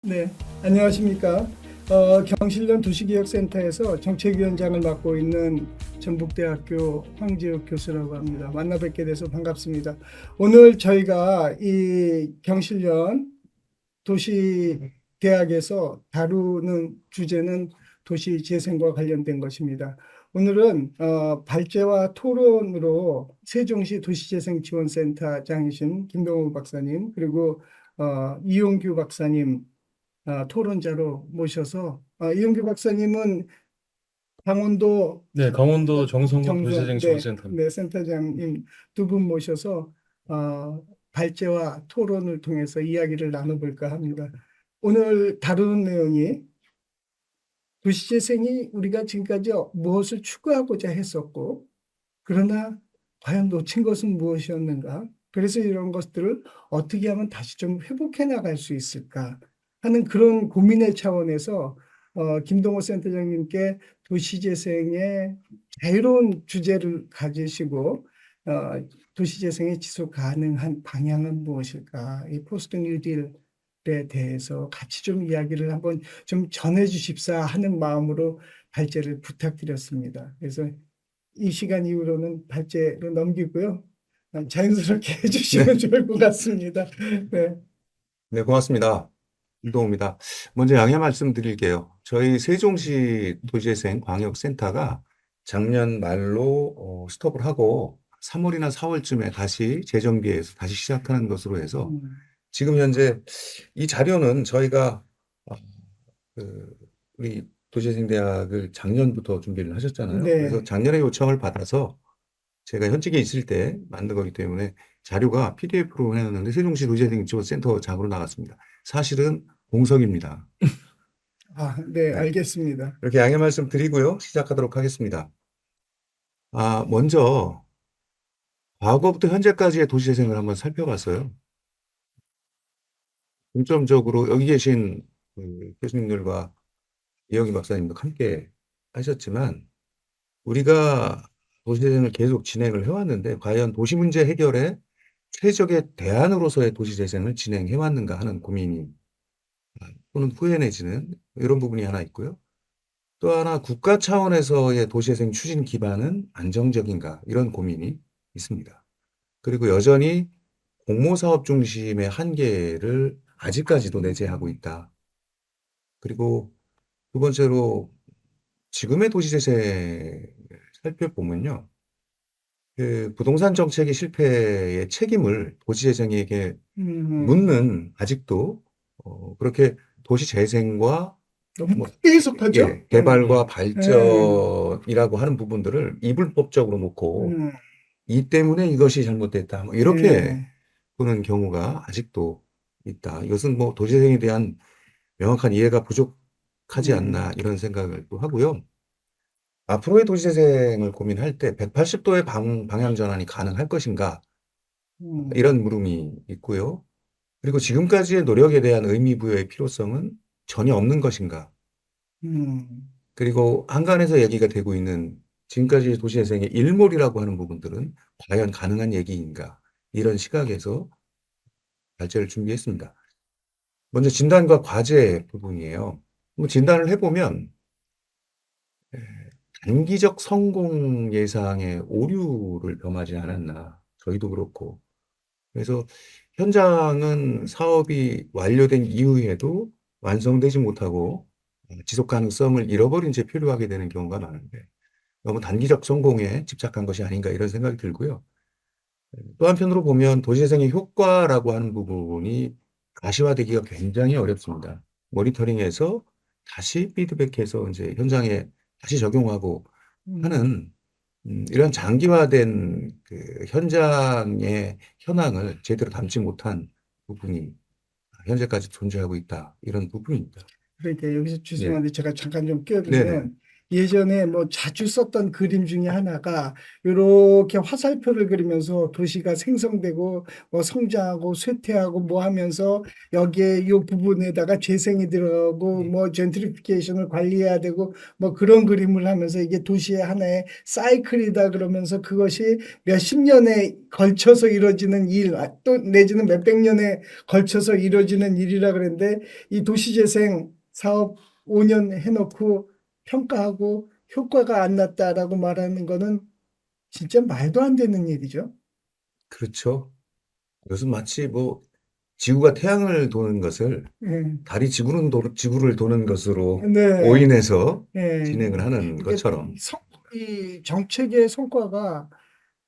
네, 안녕하십니까. 경실련 도시기억센터에서 정책위원장을 맡고 있는 전북대학교 황지욱 교수라고 합니다. 만나 뵙게 돼서 반갑습니다. 오늘 저희가 이 경실련 도시대학에서 다루는 주제는 도시재생과 관련된 것입니다. 오늘은 발제와 토론으로 세종시 도시재생지원센터장이신 김병우 박사님, 그리고 이용규 박사님 토론자로 모셔서 이용규 박사님은 강원도 네, 강원도 정성군 정선 도시재생지원센터입니다. 네, 센터장님 두 분 모셔서 발제와 토론을 통해서 이야기를 나눠볼까 합니다. 오늘 다루는 내용이 도시재생이 우리가 지금까지 무엇을 추구하고자 했었고, 그러나 과연 놓친 것은 무엇이었는가? 그래서 이런 것들을 어떻게 하면 다시 좀 회복해 나갈 수 있을까 하는 그런 고민의 차원에서 김동호 센터장님께 도시재생의 자유로운 주제를 가지시고 도시재생의 지속 가능한 방향은 무엇일까? 이 포스트 뉴딜에 대해서 같이 좀 이야기를 한번 좀 전해 주십사 하는 마음으로 발제를 부탁드렸습니다. 그래서 이 시간 이후로는 발제로 넘기고요. 자연스럽게 해주시면 좋을 것 같습니다. 네. 네, 고맙습니다. 이동호입니다. 먼저 양해 말씀드릴게요. 저희 세종시 도시재생 광역센터가 작년 말로 스톱을 하고 3월이나 4월쯤에 다시 재정비해서 다시 시작하는 것으로 해서 지금 현재 이 자료는 저희가 어, 우리 도시재생대학을 작년부터 준비를 하셨잖아요. 네. 그래서 작년에 요청을 받아서 제가 현직에 있을 때 만든 거기 때문에 자료가 PDF로 해놨는데 세종시 도시재생지원센터장으로 나갔습니다. 사실은 공석입니다. 네, 네. 알겠습니다. 이렇게 양해 말씀드리고요. 시작하도록 하겠습니다. 먼저 과거부터 현재까지의 도시재생을 한번 살펴봤어요. 중점적으로 여기 계신 교수님들과 이영희 박사님도 함께 하셨지만 우리가 도시재생을 계속 진행을 해왔는데 과연 도시 문제 해결에 최적의 대안으로서의 도시재생을 진행해왔는가 하는 고민이 또는 후회 내지는 이런 부분이 하나 있고요. 또 하나 국가 차원에서의 도시재생 추진 기반은 안정적인가 이런 고민이 있습니다. 그리고 여전히 공모사업 중심의 한계를 아직까지도 내재하고 있다. 그리고 두 번째로 지금의 도시재생을 살펴보면요. 그 부동산 정책의 실패의 책임을 도시재생에게 묻는 아직도 그렇게 도시재생과 너무 뭐, 크게 해석하죠? 예, 개발과 발전이라고 하는 부분들을 이불법적으로 놓고 이 때문에 이것이 잘못됐다. 뭐 이렇게 네. 보는 경우가 아직도 있다. 이것은 뭐 도시재생에 대한 명확한 이해가 부족하지 않나 이런 생각을 또 하고요. 앞으로의 도시재생을 고민할 때 180도의 방향 전환이 가능할 것인가? 이런 물음이 있고요. 그리고 지금까지의 노력에 대한 의미 부여의 필요성은 전혀 없는 것인가? 그리고 한간에서 얘기가 되고 있는 지금까지 도시재생의 일몰이라고 하는 부분들은 과연 가능한 얘기인가? 이런 시각에서 발제를 준비했습니다. 먼저 진단과 과제 부분이에요. 뭐 진단을 해보면 단기적 성공 예상의 오류를 범하지 않았나. 저희도 그렇고. 그래서 현장은 사업이 완료된 이후에도 완성되지 못하고 지속 가능성을 잃어버린 채 표류하게 되는 경우가 많은데 너무 단기적 성공에 집착한 것이 아닌가 이런 생각이 들고요. 또 한편으로 보면 도시재생의 효과라고 하는 부분이 가시화되기가 굉장히 어렵습니다. 모니터링해서 다시 피드백해서 이제 현장에 다시 적용하고 하는 이런 장기화된 그 현장의 현황을 제대로 담지 못한 부분이 현재까지 존재하고 있다. 이런 부분입니다. 그러니까 여기서 네. 죄송한데 제가 잠깐 좀 네네. 끼어들면 예전에 뭐 자주 썼던 그림 중에 하나가 이렇게 화살표를 그리면서 도시가 생성되고 뭐 성장하고 쇠퇴하고 뭐 하면서 여기에 요 부분에다가 재생이 들어가고 뭐 젠트리피케이션을 관리해야 되고 뭐 그런 그림을 하면서 이게 도시의 하나의 사이클이다 그러면서 그것이 몇십 년에 걸쳐서 이루어지는 일, 또 내지는 몇백 년에 걸쳐서 이루어지는 일이라 그랬는데 이 도시재생 사업 5년 해놓고 평가하고 효과가 안 났다라고 말하는 거는 진짜 말도 안 되는 일이죠. 그렇죠. 이것은 마치 뭐 지구가 태양을 도는 것을 예. 달이 지구를 도는 것으로 네. 오인해서 예. 진행을 하는 이게 것처럼. 이 정책의 성과가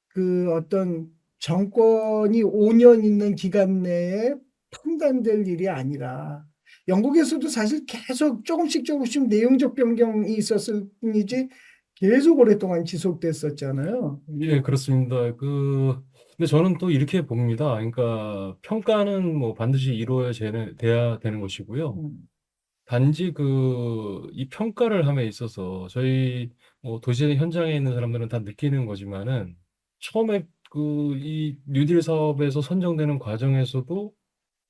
그 어떤 정권이 5년 있는 기간 내에 판단될 일이 아니라 영국에서도 사실 계속 조금씩 내용적 변경이 있었을 뿐이지 계속 오랫동안 지속됐었잖아요. 예, 그렇습니다. 근데 저는 또 이렇게 봅니다. 그러니까 평가는 뭐 반드시 돼야 되는 것이고요. 음, 단지 이 평가를 함에 있어서 저희 뭐 도시 현장에 있는 사람들은 다 느끼는 거지만은 처음에 이 뉴딜 사업에서 선정되는 과정에서도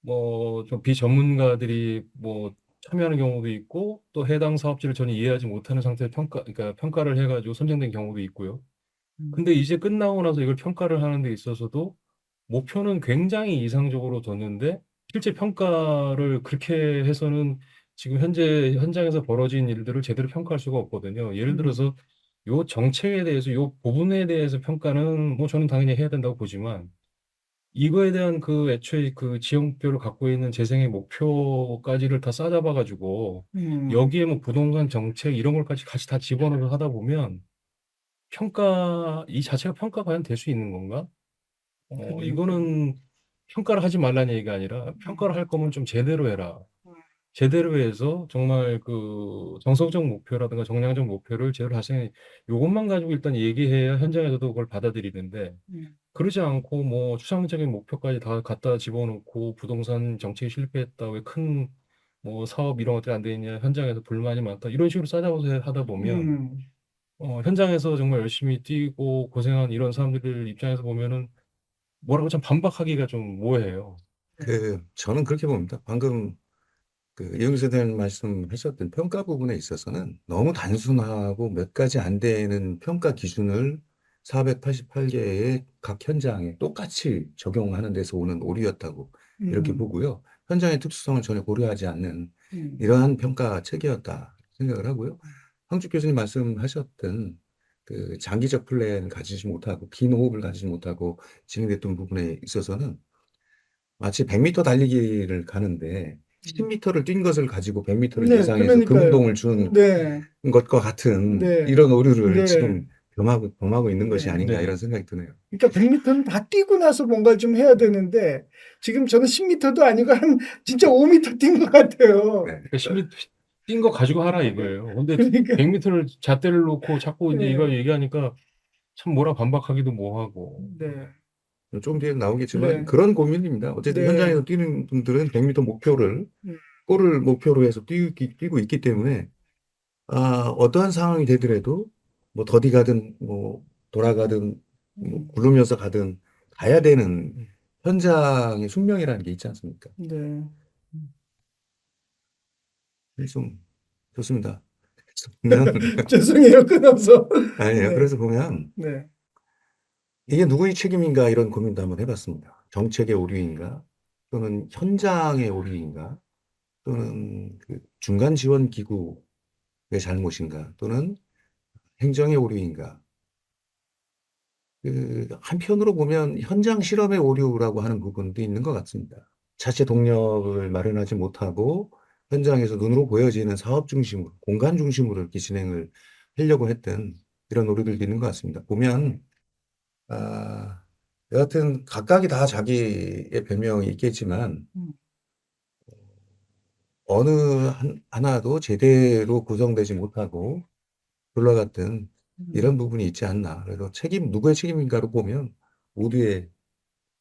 뭐 좀 비전문가들이 뭐 참여하는 경우도 있고 또 해당 사업지를 전혀 이해하지 못하는 상태에서 그러니까 평가를 해가지고 선정된 경우도 있고요. 근데 이제 끝나고 나서 이걸 평가를 하는 데 있어서도 목표는 굉장히 이상적으로 뒀는데 실제 평가를 그렇게 해서는 지금 현재 현장에서 벌어진 일들을 제대로 평가할 수가 없거든요. 예를 음, 들어서 요 정책에 대해서 요 부분에 대해서 평가는 뭐 저는 당연히 해야 된다고 보지만 이거에 대한 애초에 지형별로 갖고 있는 재생의 목표까지를 다 싸잡아 가지고 음, 여기에 뭐 부동산 정책 이런 걸까지 같이 다 집어넣어서 하다 보면 이 자체가 평가 과연 될 수 있는 건가? 그러니까. 이거는 평가를 하지 말라는 얘기가 아니라 평가를 할 거면 좀 제대로 해라. 제대로 해서 정말 정석적 목표라든가 정량적 목표를 제대로 달성해. 요것만 가지고 일단 얘기해야 현장에서도 그걸 받아들이는데 음, 그러지 않고 뭐 추상적인 목표까지 다 갖다 집어넣고 부동산 정책이 실패했다. 왜 큰 뭐 사업 이런 것들이 안 돼 있냐. 현장에서 불만이 많다. 이런 식으로 싸잡아서 하다 보면 음, 현장에서 정말 열심히 뛰고 고생한 이런 사람들 입장에서 보면은 뭐라고 참 반박하기가 좀 모호해요. 저는 그렇게 봅니다. 방금 이용희 선생님 말씀하셨던 평가 부분에 있어서는 너무 단순하고 몇 가지 안 되는 평가 기준을 488개의 각 현장에 똑같이 적용하는 데서 오는 오류였다고 이렇게 음, 보고요. 현장의 특수성을 전혀 고려하지 않는 음, 이러한 평가 체계였다 생각을 하고요. 황주 교수님 말씀하셨던 장기적 플랜을 가지지 못하고 긴 호흡을 가지지 못하고 진행됐던 부분에 있어서는 마치 100m 달리기를 가는데 음. 10m를 뛴 것을 가지고 100m를 네, 예상해서 그러니까요. 금운동을 준 네, 것과 같은 네, 이런 오류를 네, 지금 범하고 있는 것이 네. 아닌가 이런 네. 생각이 드네요. 그러니까 100m는 다 뛰고 나서 뭔가 좀 해야 되는데 지금 저는 10m도 아니고 한 진짜 5m 뛴 것 같아요. 네. 그러니까 10m 뛴 거 가지고 하라 이거예요. 근데 그러니까 100m를 잣대를 놓고 자꾸 이제 이거 네, 얘기하니까 참 뭐라 반박하기도 뭐하고. 네, 좀 뒤에 나오겠지만 네, 그런 고민입니다. 어쨌든 네, 현장에서 뛰는 분들은 100m 목표를 음, 골을 목표로 해서 뛰고 있기 때문에 어떠한 상황이 되더라도 뭐 더디 가든 뭐 돌아가든 뭐 음, 굴르면서 가든 가야 되는 음. 현장의 숙명이라는 게 있지 않습니까? 네. 좀 좋습니다. 보면 죄송해요, 끊어서. 아니에요. 네, 그래서 보면 네, 이게 누구의 책임인가 이런 고민도 한번 해봤습니다. 정책의 오류인가 또는 현장의 오류인가 또는 중간 지원 기구의 잘못인가 또는 행정의 오류인가. 한편으로 보면 현장 실험의 오류라고 하는 부분도 있는 것 같습니다. 자체 동력을 마련하지 못하고 현장에서 눈으로 보여지는 사업 중심으로, 공간 중심으로 이렇게 진행을 하려고 했던 이런 오류들도 있는 것 같습니다. 보면, 여하튼 각각이 다 자기의 별명이 있겠지만 음, 어느 하나도 제대로 구성되지 못하고 흘러갔던 음, 이런 부분이 있지 않나. 그래서 누구의 책임인가로 보면 모두의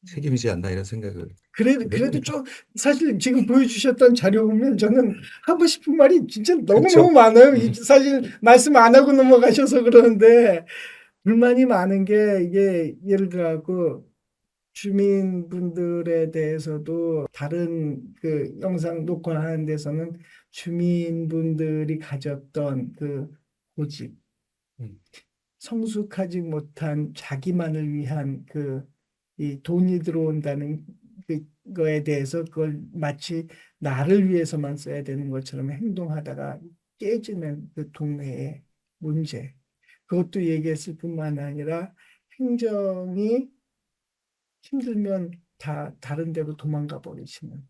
책임이지 않나 이런 생각을 그래도 그래도 좀 사실 지금 보여주셨던 자료 보면 저는 하고 싶은 말이 진짜 그쵸. 너무너무 많아요. 사실 말씀 안 하고 넘어가셔서 그러는데 불만이 많은 게 이게 예를 들어갖고 주민분들에 대해서도 다른 그 영상 녹화하는 데서는 주민분들이 가졌던 그 고집, 음. 성숙하지 못한 자기만을 위한 이 돈이 들어온다는 그거에 대해서 그걸 마치 나를 위해서만 써야 되는 것처럼 행동하다가 깨지는 그 동네의 문제. 그것도 얘기했을 뿐만 아니라 행정이 힘들면 다 다른 데로 도망가 버리시는.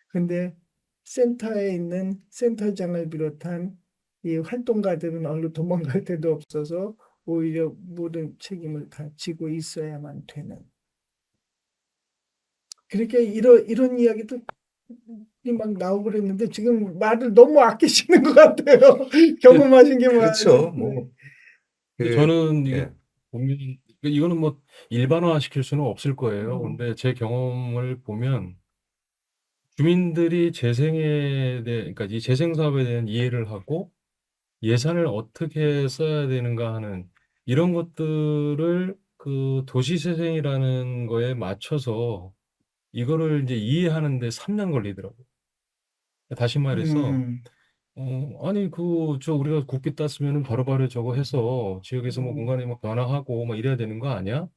근데 센터에 있는 센터장을 비롯한 이 활동가들은 얼른 도망갈 데도 없어서 오히려 모든 책임을 다 지고 있어야만 되는. 그렇게 이런 이야기도 막 나오고 그랬는데 지금 말을 너무 아끼시는 것 같아요. 경험하신 게 그렇죠. 많은데. 뭐, 근데 그, 저는 이거 예. 보면 이거는 뭐 일반화 시킬 수는 없을 거예요. 음, 근데 제 경험을 보면 주민들이 재생에 대해, 그러니까 이 재생 사업에 대한 이해를 하고 예산을 어떻게 써야 되는가 하는 이런 것들을 그 도시재생이라는 거에 맞춰서 이거를 이제 이해하는데 3년 걸리더라고요. 다시 말해서 음, 아니 저 우리가 국비 땄으면은 바로바로 저거 해서 지역에서 뭐 음, 공간이 뭐 변화하고 뭐 이래야 되는 거 아니야?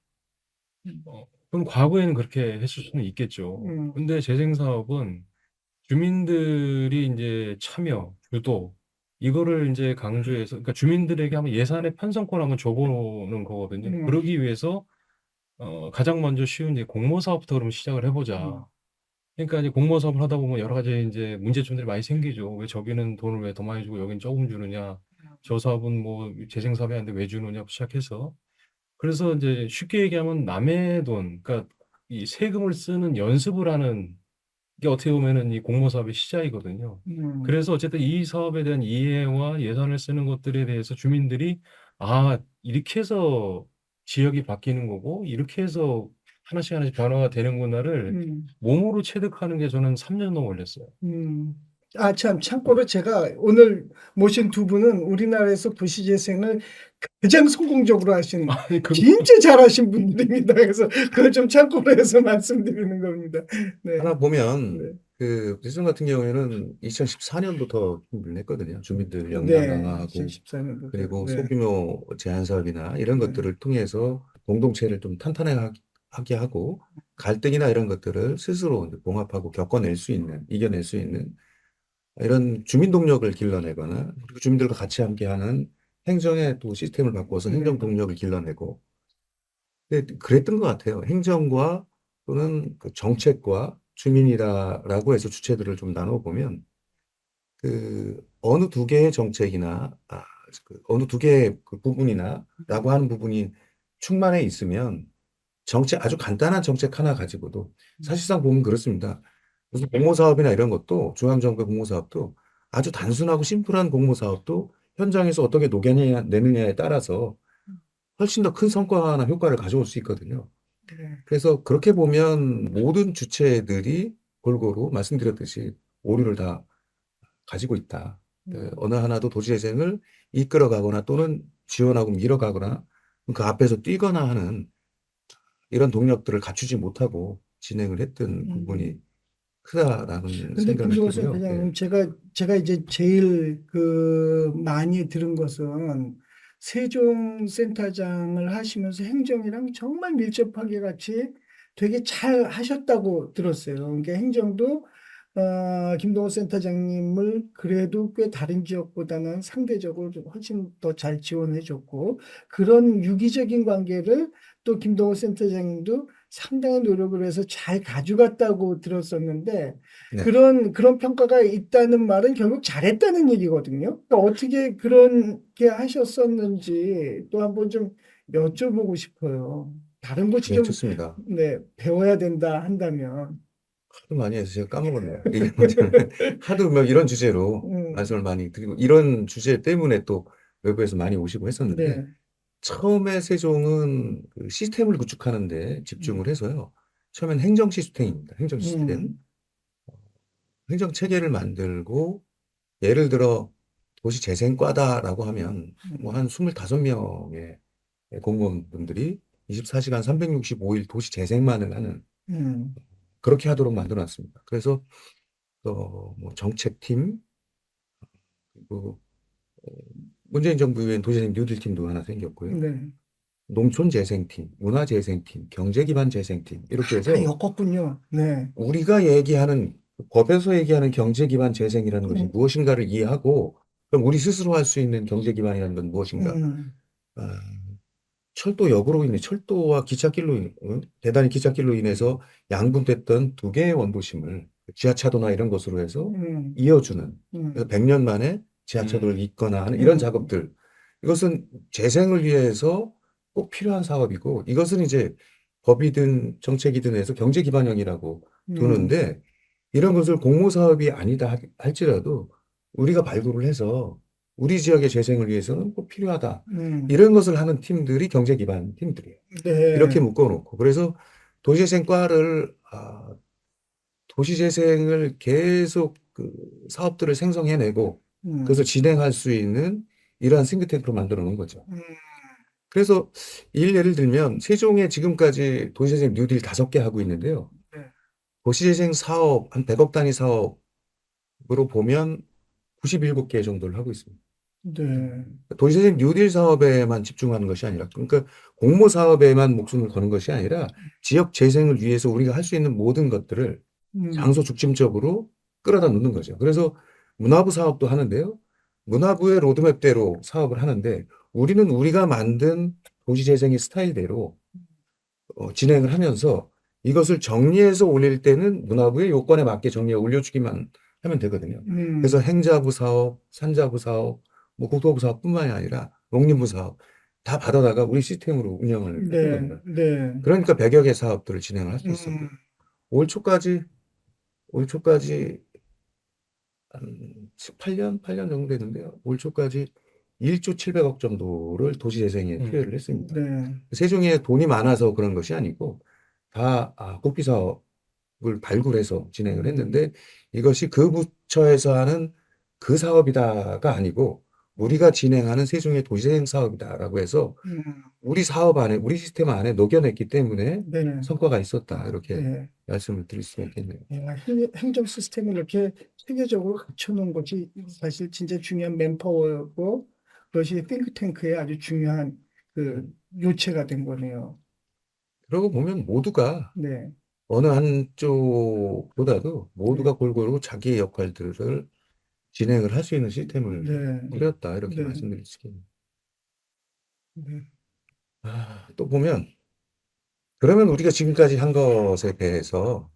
음, 그럼 과거에는 그렇게 했을 수는 있겠죠. 음, 근데 재생 사업은 주민들이 이제 참여, 주도 이거를 이제 강조해서 그러니까 주민들에게 한번 예산의 편성권 한번 줘보는 거거든요. 음, 그러기 위해서 가장 먼저 쉬운 이제 공모 사업부터 그러면 시작을 해보자. 음, 그러니까 이제 공모 사업을 하다 보면 여러 가지 이제 문제점들이 많이 생기죠. 왜 저기는 돈을 왜 더 많이 주고 여긴 조금 주느냐. 저 사업은 뭐 재생 사업이 아닌데 왜 주느냐 시작해서 그래서 이제 쉽게 얘기하면 남의 돈, 그러니까 이 세금을 쓰는 연습을 하는 이게 어떻게 보면은 이 공모 사업의 시작이거든요. 음, 그래서 어쨌든 이 사업에 대한 이해와 예산을 쓰는 것들에 대해서 주민들이 이렇게 해서 지역이 바뀌는 거고 이렇게 해서 하나씩 하나씩 변화가 되는구나를 음. 몸으로 체득하는 게 저는 3년 넘게 걸렸어요. 음. 참고로 제가 오늘 모신 두 분은 우리나라에서 도시재생을 가장 성공적으로 하신 아니 그거 진짜 잘하신 분들입니다. 그래서 그걸 좀 참고로 해서 말씀드리는 겁니다. 네, 하나 보면, 네, 대선 같은 경우에는 2014년부터 준비를 했거든요. 주민들 역량 네, 강화하고, 2014년도죠. 그리고 네, 소규모 제한 사업이나 이런 네, 것들을 통해서 공동체를 좀 탄탄하게 하고, 갈등이나 이런 것들을 스스로 이제 봉합하고 겪어낼 수 있는, 이겨낼 수 있는 이런 주민 동력을 길러내거나, 그리고 주민들과 같이 함께하는 행정의 또 시스템을 바꿔서 네, 행정 동력을 길러내고, 근데 그랬던 것 같아요. 행정과 또는 그 정책과 주민이다라고 해서 주체들을 좀 나눠보면 어느 두 개의 정책이나 어느 두 개의 그 부분이나라고 하는 부분이 충만해 있으면 정책 아주 간단한 정책 하나 가지고도 사실상 보면 그렇습니다. 무슨 공모 사업이나 이런 것도 중앙정부 공모 사업도 아주 단순하고 심플한 공모 사업도 현장에서 어떻게 녹여내느냐에 따라서 훨씬 더 큰 성과나 효과를 가져올 수 있거든요. 네, 그래서 그렇게 보면 모든 주체들이 골고루 말씀드렸듯이 오류를 다 가지고 있다. 어느 하나도 도시재생을 이끌어가거나 또는 지원하고 밀어가거나 그 앞에서 뛰거나 하는 이런 동력들을 갖추지 못하고 진행을 했던 부분이 음. 크다라는 근데 생각이 김동호 들고요. 예. 센터장님, 제가 이제 제일 많이 들은 것은 세종 센터장을 하시면서 행정이랑 정말 밀접하게 같이 되게 잘 하셨다고 들었어요. 그러니까 행정도 김동호 센터장님을 그래도 꽤 다른 지역보다는 상대적으로 좀 훨씬 더 잘 지원해 줬고 그런 유기적인 관계를 또 김동호 센터장님도 상당히 노력을 해서 잘 가져갔다고 들었었는데 네. 그런 평가가 있다는 말은 결국 잘했다는 얘기거든요. 그러니까 어떻게 그렇게 하셨었는지 또 한번 좀 여쭤보고 싶어요. 다른 것이 네, 좀, 좋습니다. 네, 배워야 된다 한다면. 하도 많이 해서 제가 까먹었네요. 이게 뭐냐면 하도 뭐 이런 주제로 음, 말씀을 많이 드리고 이런 주제 때문에 또 외부에서 많이 오시고 했었는데 네. 처음에 세종은 그 시스템을 구축하는 데 음, 집중을 해서요. 처음엔 행정 시스템입니다. 행정 시스템. 음, 행정 체계를 만들고 예를 들어 도시재생과다라고 하면 뭐 한 25명의 공무원분들이 24시간 365일 도시재생만을 하는 음, 그렇게 하도록 만들어놨습니다. 그래서 뭐 정책팀 그리고 문재인 정부 이후엔 도시재생 뉴딜팀도 하나 생겼고요. 네. 농촌재생팀, 문화재생팀, 경제기반재생팀 이렇게 다 해서 엮었군요. 네. 우리가 얘기하는 법에서 얘기하는 경제기반 재생이라는 것이 음, 무엇인가를 이해하고 그럼 우리 스스로 할 수 있는 경제기반이라는 건 무엇인가? 음, 아, 철도역으로 인해 철도와 기찻길로 대단히 기찻길로 인해서 양분됐던 두 개의 원도심을 지하차도나 이런 것으로 해서 음, 이어주는 그래서 음, 100년 만에 지하차도를 음, 잇거나 하는 이런 음, 작업들 이것은 재생을 위해서 꼭 필요한 사업이고 이것은 이제 법이든 정책이든 해서 경제 기반형이라고 음, 두는데 이런 것을 공모 사업이 아니다 할지라도 우리가 발굴을 해서 우리 지역의 재생을 위해서는 꼭 필요하다. 음, 이런 것을 하는 팀들이 경제 기반 팀들이에요. 이렇게 네. 묶어놓고 그래서 도시재생과를 도시재생을 계속 그 사업들을 생성해내고 그래서 음, 진행할 수 있는 이러한 싱크탱크로 만들어 놓은 거죠. 음, 그래서 예를 들면 세종에 지금까지 도시재생 뉴딜 5개 하고 있는데요. 네. 도시재생 사업 한 100억 단위 사업으로 보면 97개 정도를 하고 있습니다. 네. 도시재생 뉴딜 사업에만 집중하는 것이 아니라 그러니까 공모 사업에만 목숨을 거는 것이 아니라 지역 재생을 위해서 우리가 할 수 있는 모든 것들을 음, 장소 중심적으로 끌어다 놓는 거죠. 그래서 문화부 사업도 하는데요. 문화부의 로드맵대로 사업을 하는데 우리는 우리가 만든 도시재생의 스타일대로 진행을 하면서 이것을 정리해서 올릴 때는 문화부의 요건에 맞게 정리해 올려주기만 하면 되거든요. 그래서 음, 행자부 사업, 산자부 사업, 뭐 국토부 사업뿐만이 아니라 농림부 사업 다 받아다가 우리 시스템으로 운영을 했던 네, 겁니다. 네. 그러니까 100여 개 사업들을 진행을 할 수 음, 있었고 올 초까지 올 초까지 한 8년 정도 됐는데요. 올 초까지 1조 700억 정도를 도시재생에 음, 투여를 했습니다. 네. 세종에 돈이 많아서 그런 것이 아니고 다 국비 사업을 발굴해서 진행을 했는데 이것이 그 부처에서 하는 그 사업이다가 아니고 우리가 진행하는 세종의 도시재생 사업이다라고 해서 음, 우리 사업 안에 우리 시스템 안에 녹여냈기 때문에 네, 성과가 있었다 이렇게 네. 말씀을 드릴 수가 있겠네요. 야, 행정 시스템을 이렇게 체계적으로 갖춰놓은 것이 사실 진짜 중요한 맨파워고 그것이 띵크탱크의 아주 중요한 그 요체가 된 거네요. 그러고 보면 모두가 네, 어느 한쪽보다도 네, 모두가 골고루 자기의 역할들을 진행을 할 수 있는 시스템을 네, 꾸렸다 이렇게 네, 말씀드릴 수 있겠네요. 네, 또 보면 그러면 우리가 지금까지 한 것에 대해서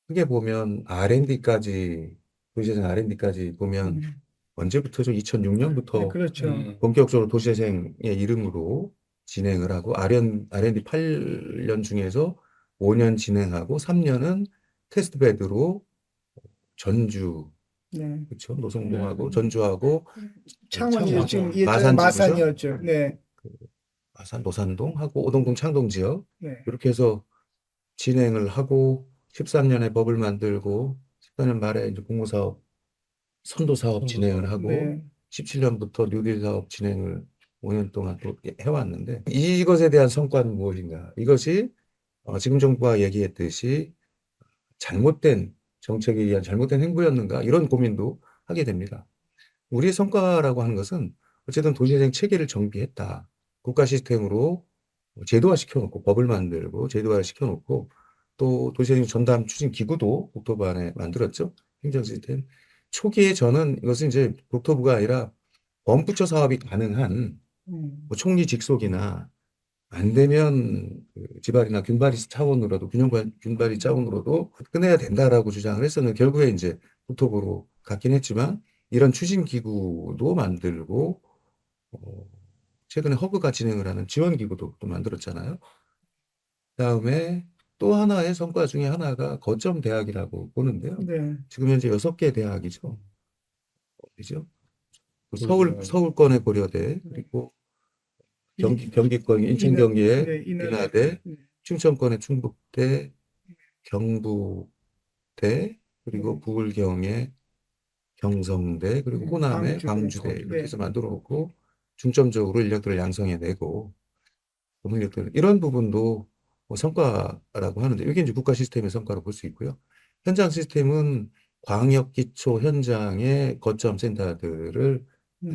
크게 보면 R&D까지 도시재생 R&D까지 보면 음, 언제부터죠? 네, 2006년부터 그렇죠. 본격적으로 도시재생의 이름으로 진행을 하고 R&D 8년 중에서 5년 진행하고 3년은 테스트베드로 전주 네. 그렇죠. 노성동하고 전주하고 창원이 지금 창원. 예전에 마산 지구죠. 마산이었죠. 네, 마산 노산동하고 오동동 창동 지역 네, 이렇게 해서 진행을 하고 13년에 법을 만들고 14년 말에 이제 공모사업 선도사업 진행을 선도사. 하고 네, 17년부터 뉴딜 사업 진행을 5년 동안 또 해왔는데 이것에 대한 성과는 무엇인가? 이것이 지금 정부가 얘기했듯이 잘못된 정책에 의한 잘못된 행보였는가? 이런 고민도 하게 됩니다. 우리의 성과라고 하는 것은 어쨌든 도시재생 체계를 정비했다. 국가 시스템으로 제도화 시켜놓고 법을 만들고 제도화 시켜놓고 또 도시재생 전담 추진 기구도 국토부 안에 만들었죠. 행정 시스템. 초기에 저는 이것은 이제 국토부가 아니라 범부처 사업이 가능한 음, 뭐 총리 직속이나 안 되면 그 지발이나 균발이 차원으로도 균발이 차원으로도 끝내야 된다라고 주장을 했었는데 결국에 이제 국토부로 갔긴 했지만 이런 추진 기구도 만들고 어, 최근에 허브가 진행을 하는 지원 기구도 또 만들었잖아요. 그다음에 또 하나의 성과 중에 하나가 거점 대학이라고 보는데요. 네, 지금 현재 6개 대학이죠. 그죠? 그렇죠. 서울권의 고려대 네. 그리고 이, 경기권 인천 이나, 경기의 네, 이나대, 인하대 네. 충청권의 충북대, 경북대, 그리고 부울경의 경성대, 그리고 호남의 광주대 이렇게 해서 만들어 놓고 중점적으로 인력들을 양성해내고 인력들 이런 부분도 뭐 성과라고 하는데 이게 이제 국가 시스템의 성과로 볼 수 있고요. 현장 시스템은 광역 기초 현장의 거점 센터들을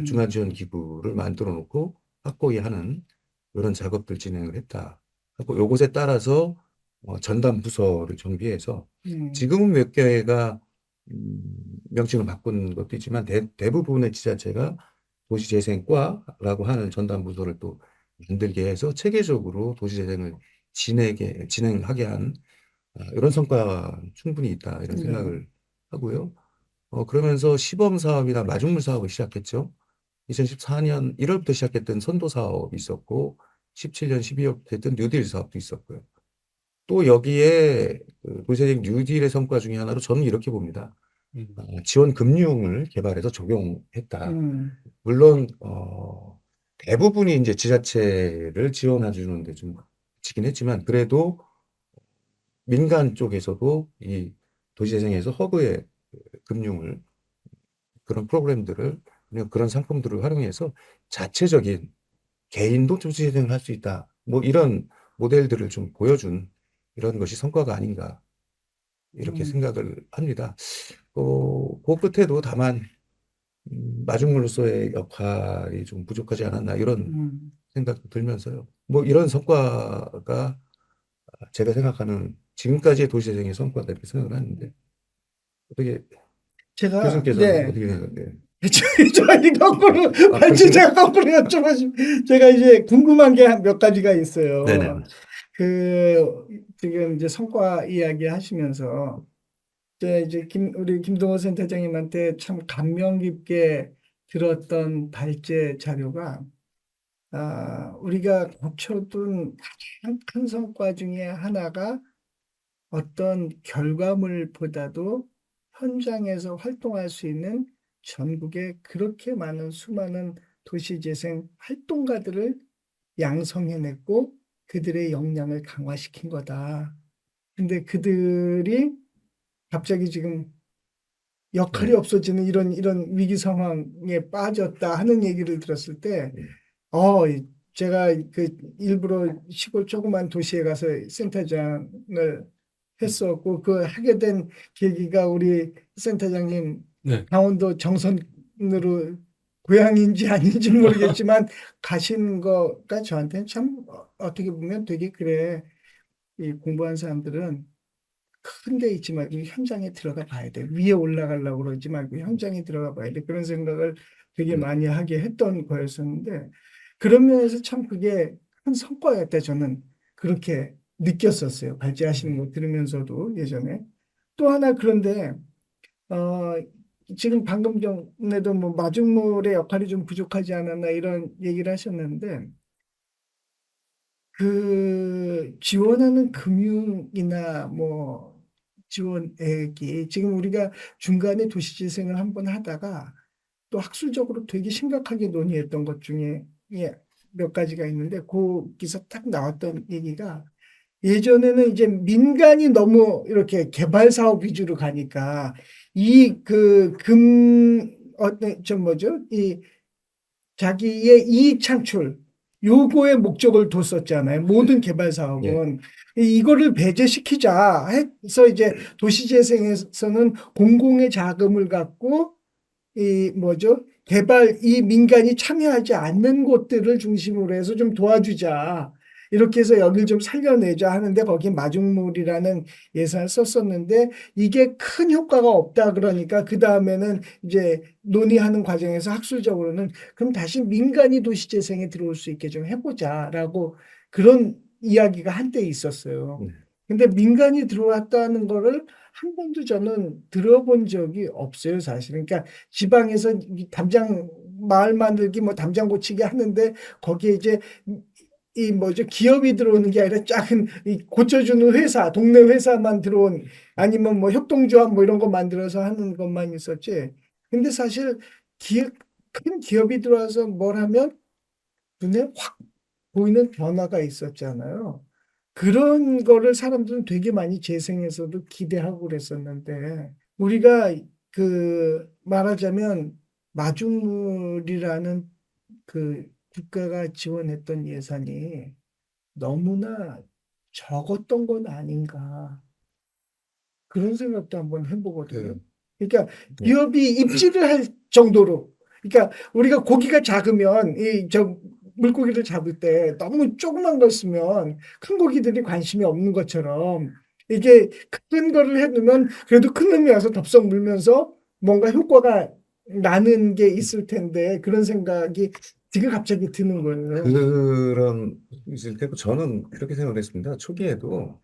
중앙 지원 기구를 만들어 놓고 확고히 하는 이런 작업들 진행을 했다. 하고 요것에 따라서 전담 부서를 정비해서 지금은 몇 개가 명칭을 바꾼 것도 있지만 대부분의 지자체가 도시재생과라고 하는 전담 부서를 또 만들게 해서 체계적으로 도시재생을 진행하게 한 이런 성과가 충분히 있다 이런 네. 생각을 하고요. 그러면서 시범 사업이나 마중물 사업을 시작했죠. 2014년 1월부터 시작했던 선도 사업이 있었고 17년 12월부터 했던 뉴딜 사업도 있었고요. 또 여기에 그 도시재생 뉴딜의 성과 중에 하나로 저는 이렇게 봅니다. 지원 금융을 개발해서 적용했다. 물론 대부분이 이제 지자체를 지원해 주는데 좀 지긴 했지만 그래도 민간 쪽에서도 이 도시재생에서 허브의 금융을 그런 프로그램들을 그런 상품들을 활용해서 자체적인 개인도 도시재생을 할 수 있다. 뭐 이런 모델들을 좀 보여준 이런 것이 성과가 아닌가 이렇게 생각을 합니다. 그 끝에도 다만 마중물로서의 역할이 좀 부족하지 않았나 이런 생각도 들면서요. 뭐 이런 성과가 제가 생각하는 지금까지의 도시재생의 성과다 이렇게 생각을 하는데 어떻게 제가 교수님께서는 어떻게 생각하세요? 저희 거꾸로 제가 거꾸로 여쭤보시면 제가 이제 궁금한 게 몇 가지가 있어요. 네네. 지금 이제 성과 이야기 하시면서 이제 우리 김동호 센터장님한테 참 감명 깊게 들었던 발제 자료가 우리가 거쳐둔 가장 큰 성과 중에 하나가 어떤 결과물보다도 현장에서 활동할 수 있는 전국에 그렇게 많은 수많은 도시재생 활동가들을 양성해냈고 그들의 역량을 강화시킨 거다. 근데 그들이 갑자기 지금 역할이 없어지는 이런 위기 상황에 빠졌다 하는 얘기를 들었을 때, 제가 일부러 시골 조그만 도시에 가서 센터장을 했었고, 그 하게 된 계기가 우리 센터장님 네. 강원도 정선으로 고향인지 아닌지 모르겠지만 가신 거가 저한테는 참 어떻게 보면 되게 그래. 이 공부한 사람들은 큰 데 있지 말고 현장에 들어가 봐야 돼. 위에 올라가려고 그러지 말고 현장에 들어가 봐야 돼. 그런 생각을 되게 많이 하게 했던 거였었는데 그런 면에서 참 그게 큰 성과였다 저는 그렇게 느꼈었어요. 발제하시는 거 들으면서도 예전에. 또 하나 그런데 어, 지금 방금 전에도 뭐 마중물의 역할이 좀 부족하지 않았나 이런 얘기를 하셨는데 지원하는 금융이나 뭐 지원액이 지금 우리가 중간에 도시재생을 한번 하다가 또 학술적으로 되게 심각하게 논의했던 것 중에 몇 가지가 있는데 거기서 딱 나왔던 얘기가 예전에는 이제 민간이 너무 이렇게 개발 사업 위주로 가니까 이 자기의 이익 창출 요거에 목적을 뒀었잖아요. 모든 개발 사업은 이거를 배제시키자 해서 이제 도시재생에서는 공공의 자금을 갖고 이 민간이 참여하지 않는 곳들을 중심으로 해서 좀 도와주자. 이렇게 해서 여길 좀 살려내자 하는데 거기 마중물이라는 예산을 썼었는데 이게 큰 효과가 없다 그러니까 그 다음에는 이제 논의하는 과정에서 학술적으로는 그럼 다시 민간이 도시재생에 들어올 수 있게 좀 해보자라고 그런 이야기가 한때 있었어요. 근데 민간이 들어왔다는 거를 한 번도 저는 들어본 적이 없어요, 사실. 그러니까 지방에서 담장 마을 만들기 뭐 담장 고치기 하는데 거기에 이제 기업이 들어오는 게 아니라 작은 고쳐주는 회사, 동네 회사만 들어온 아니면 뭐 협동조합 뭐 이런 거 만들어서 하는 것만 있었지. 근데 사실 큰 기업이 들어와서 뭘 하면 눈에 확 보이는 변화가 있었잖아요. 그런 거를 사람들은 되게 많이 재생에서도 기대하고 그랬었는데 우리가 그 말하자면 마중물이라는 그 국가가 지원했던 예산이 너무나 적었던 건 아닌가 그런 생각도 한번 해보거든요. 그, 그러니까 네. 기업이 입지를 할 정도로 그러니까 우리가 고기가 작으면 이 저 물고기를 잡을 때 너무 조그만 걸 쓰면 큰 고기들이 관심이 없는 것처럼 이게 큰 거를 해두면 그래도 큰 놈이 와서 덥석 물면서 뭔가 효과가 나는 게 있을 텐데 그런 생각이 지금 갑자기 드는 거예요. 그런 있을 테고 저는 그렇게 생각을 했습니다. 초기에도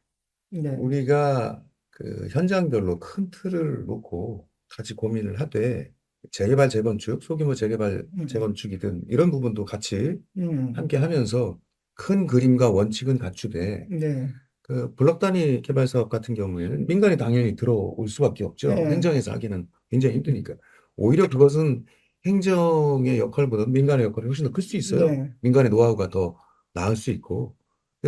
네, 우리가 그 현장별로 큰 틀을 놓고 같이 고민을 하되 재개발, 재건축, 소규모 재개발, 음, 재건축이든 이런 부분도 같이 음, 함께 하면서 큰 그림과 원칙은 갖추되 네, 그 블록 단위 개발 사업 같은 경우에는 민간이 당연히 들어올 수밖에 없죠. 네, 행정에서 하기는 굉장히 힘드니까. 오히려 그것은 행정의 역할보다 민간의 역할이 훨씬 더 클 수 있어요. 네, 민간의 노하우가 더 나을 수 있고.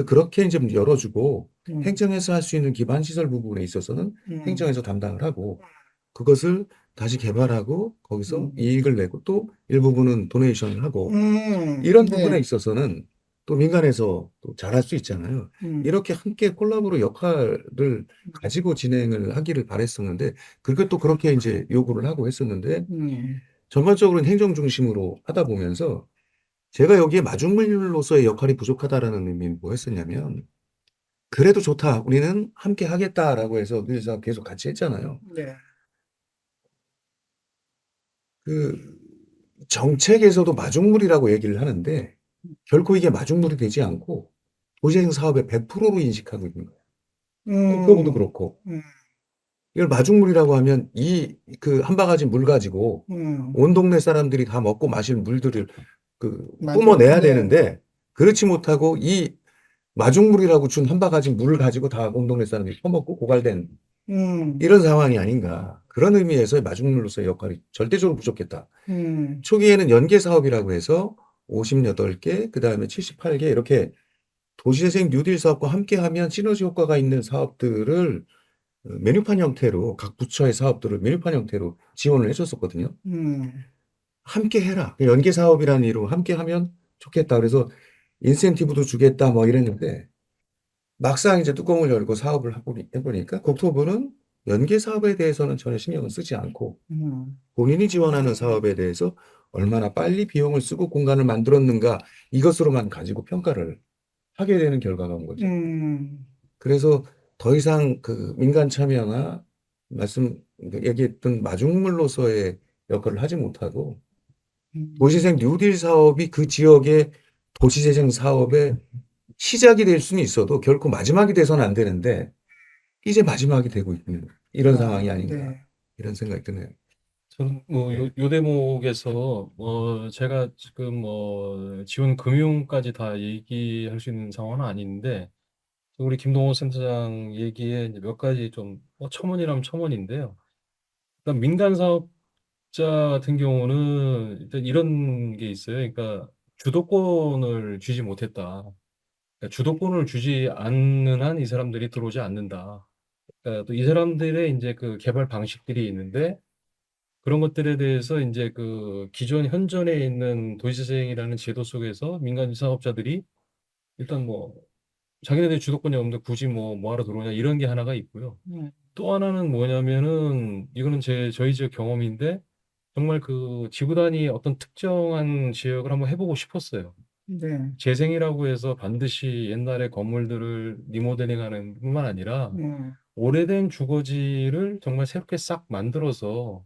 그렇게 이제 열어주고 음, 행정에서 할 수 있는 기반 시설 부분에 있어서는 음, 행정에서 담당을 하고 그것을 다시 개발하고 거기서 음, 이익을 내고 또 일부분은 도네이션을 하고 이런 부분에 네, 있어서는 또 민간에서 또 잘할 수 있잖아요. 음, 이렇게 함께 콜라보로 역할을 가지고 진행을 하기를 바랬었는데, 그게 또 그렇게 이제 요구를 하고 했었는데, 음, 전반적으로는 행정 중심으로 하다 보면서, 제가 여기에 마중물로서의 역할이 부족하다라는 의미는 뭐였었냐면, 그래도 좋다. 우리는 함께 하겠다라고 해서 그래서 계속 같이 했잖아요. 네, 그 정책에서도 마중물이라고 얘기를 하는데, 결코 이게 마중물이 되지 않고, 도시행 사업의 100%로 인식하고 있는 거예요. 국토부도 음, 그렇고. 음, 이걸 마중물이라고 하면 이 그 한 바가지 물 가지고 음, 온 동네 사람들이 다 먹고 마실 물들을 그 맞아요. 뿜어내야 네, 되는데 그렇지 못하고 이 마중물이라고 준 한 바가지 물을 가지고 다 온 동네 사람들이 퍼먹고 고갈된 음, 이런 상황이 아닌가. 그런 의미에서 마중물로서의 역할이 절대적으로 부족했다. 음, 초기에는 연계 사업이라고 해서 58개, 그다음에 78개 이렇게 도시재생 뉴딜 사업과 함께하면 시너지 효과가 있는 사업들을 메뉴판 형태로 각 부처의 사업들을 메뉴판 형태로 지원을 해줬었거든요. 음, 함께 해라. 연계 사업이라는 이유로 함께 하면 좋겠다. 그래서 인센티브도 주겠다 뭐 이랬는데 막상 이제 뚜껑을 열고 사업을 해보니까 국토부는 연계 사업에 대해서는 전혀 신경을 쓰지 않고 음, 본인이 지원하는 사업에 대해서 얼마나 빨리 비용을 쓰고 공간을 만들었는가 이것으로만 가지고 평가를 하게 되는 결과가 온 거죠. 음, 그래서 더 이상 그 민간 참여나 말씀 얘기했던 마중물로서의 역할을 하지 못하고 음, 도시재생 뉴딜 사업이 그 지역의 도시재생 사업의 시작이 될 수는 있어도 결코 마지막이 돼서는 안 되는데 이제 마지막이 되고 있는 이런 상황이 아닌가 네, 이런 생각이 드네요. 저는 뭐 요 대목에서 제가 지금 뭐 지원 금융까지 다 얘기할 수 있는 상황은 아닌데 우리 김동호 센터장 얘기에 이제 몇 가지 좀 첨언이라면 첨언인데요. 일단 민간 사업자 같은 경우는 일단 이런 게 있어요. 그러니까 주도권을 주지 못했다. 그러니까 주도권을 주지 않는 한 이 사람들이 들어오지 않는다. 그러니까 또 이 사람들의 이제 그 개발 방식들이 있는데 그런 것들에 대해서 이제 그 기존 현존에 있는 도시재생이라는 제도 속에서 민간 사업자들이 일단 뭐 자기네들이 주도권이 없는데 굳이 뭐 하러 들어오냐 이런 게 하나가 있고요. 음, 또 하나는 뭐냐면은 이거는 저희 지역 경험인데 정말 그 지구 단위 어떤 특정한 지역을 한번 해보고 싶었어요. 네, 재생이라고 해서 반드시 옛날의 건물들을 리모델링하는 뿐만 아니라 음, 오래된 주거지를 정말 새롭게 싹 만들어서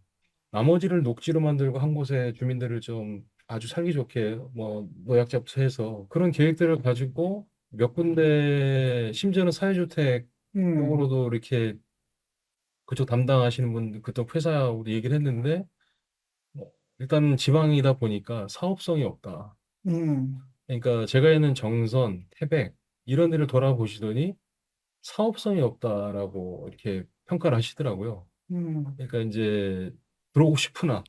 나머지를 녹지로 만들고 한 곳에 주민들을 좀 아주 살기 좋게 뭐 노약자부터 해서 그런 계획들을 가지고 몇 군데 심지어는 사회주택 음, 쪽으로도 이렇게 그쪽 담당하시는 분 그쪽 회사하고도 얘기를 했는데 일단 지방이다 보니까 사업성이 없다. 음, 그러니까 제가 있는 정선, 태백 이런 데를 돌아보시더니 사업성이 없다라고 이렇게 평가를 하시더라고요. 음, 그러니까 이제 들어오고 싶으나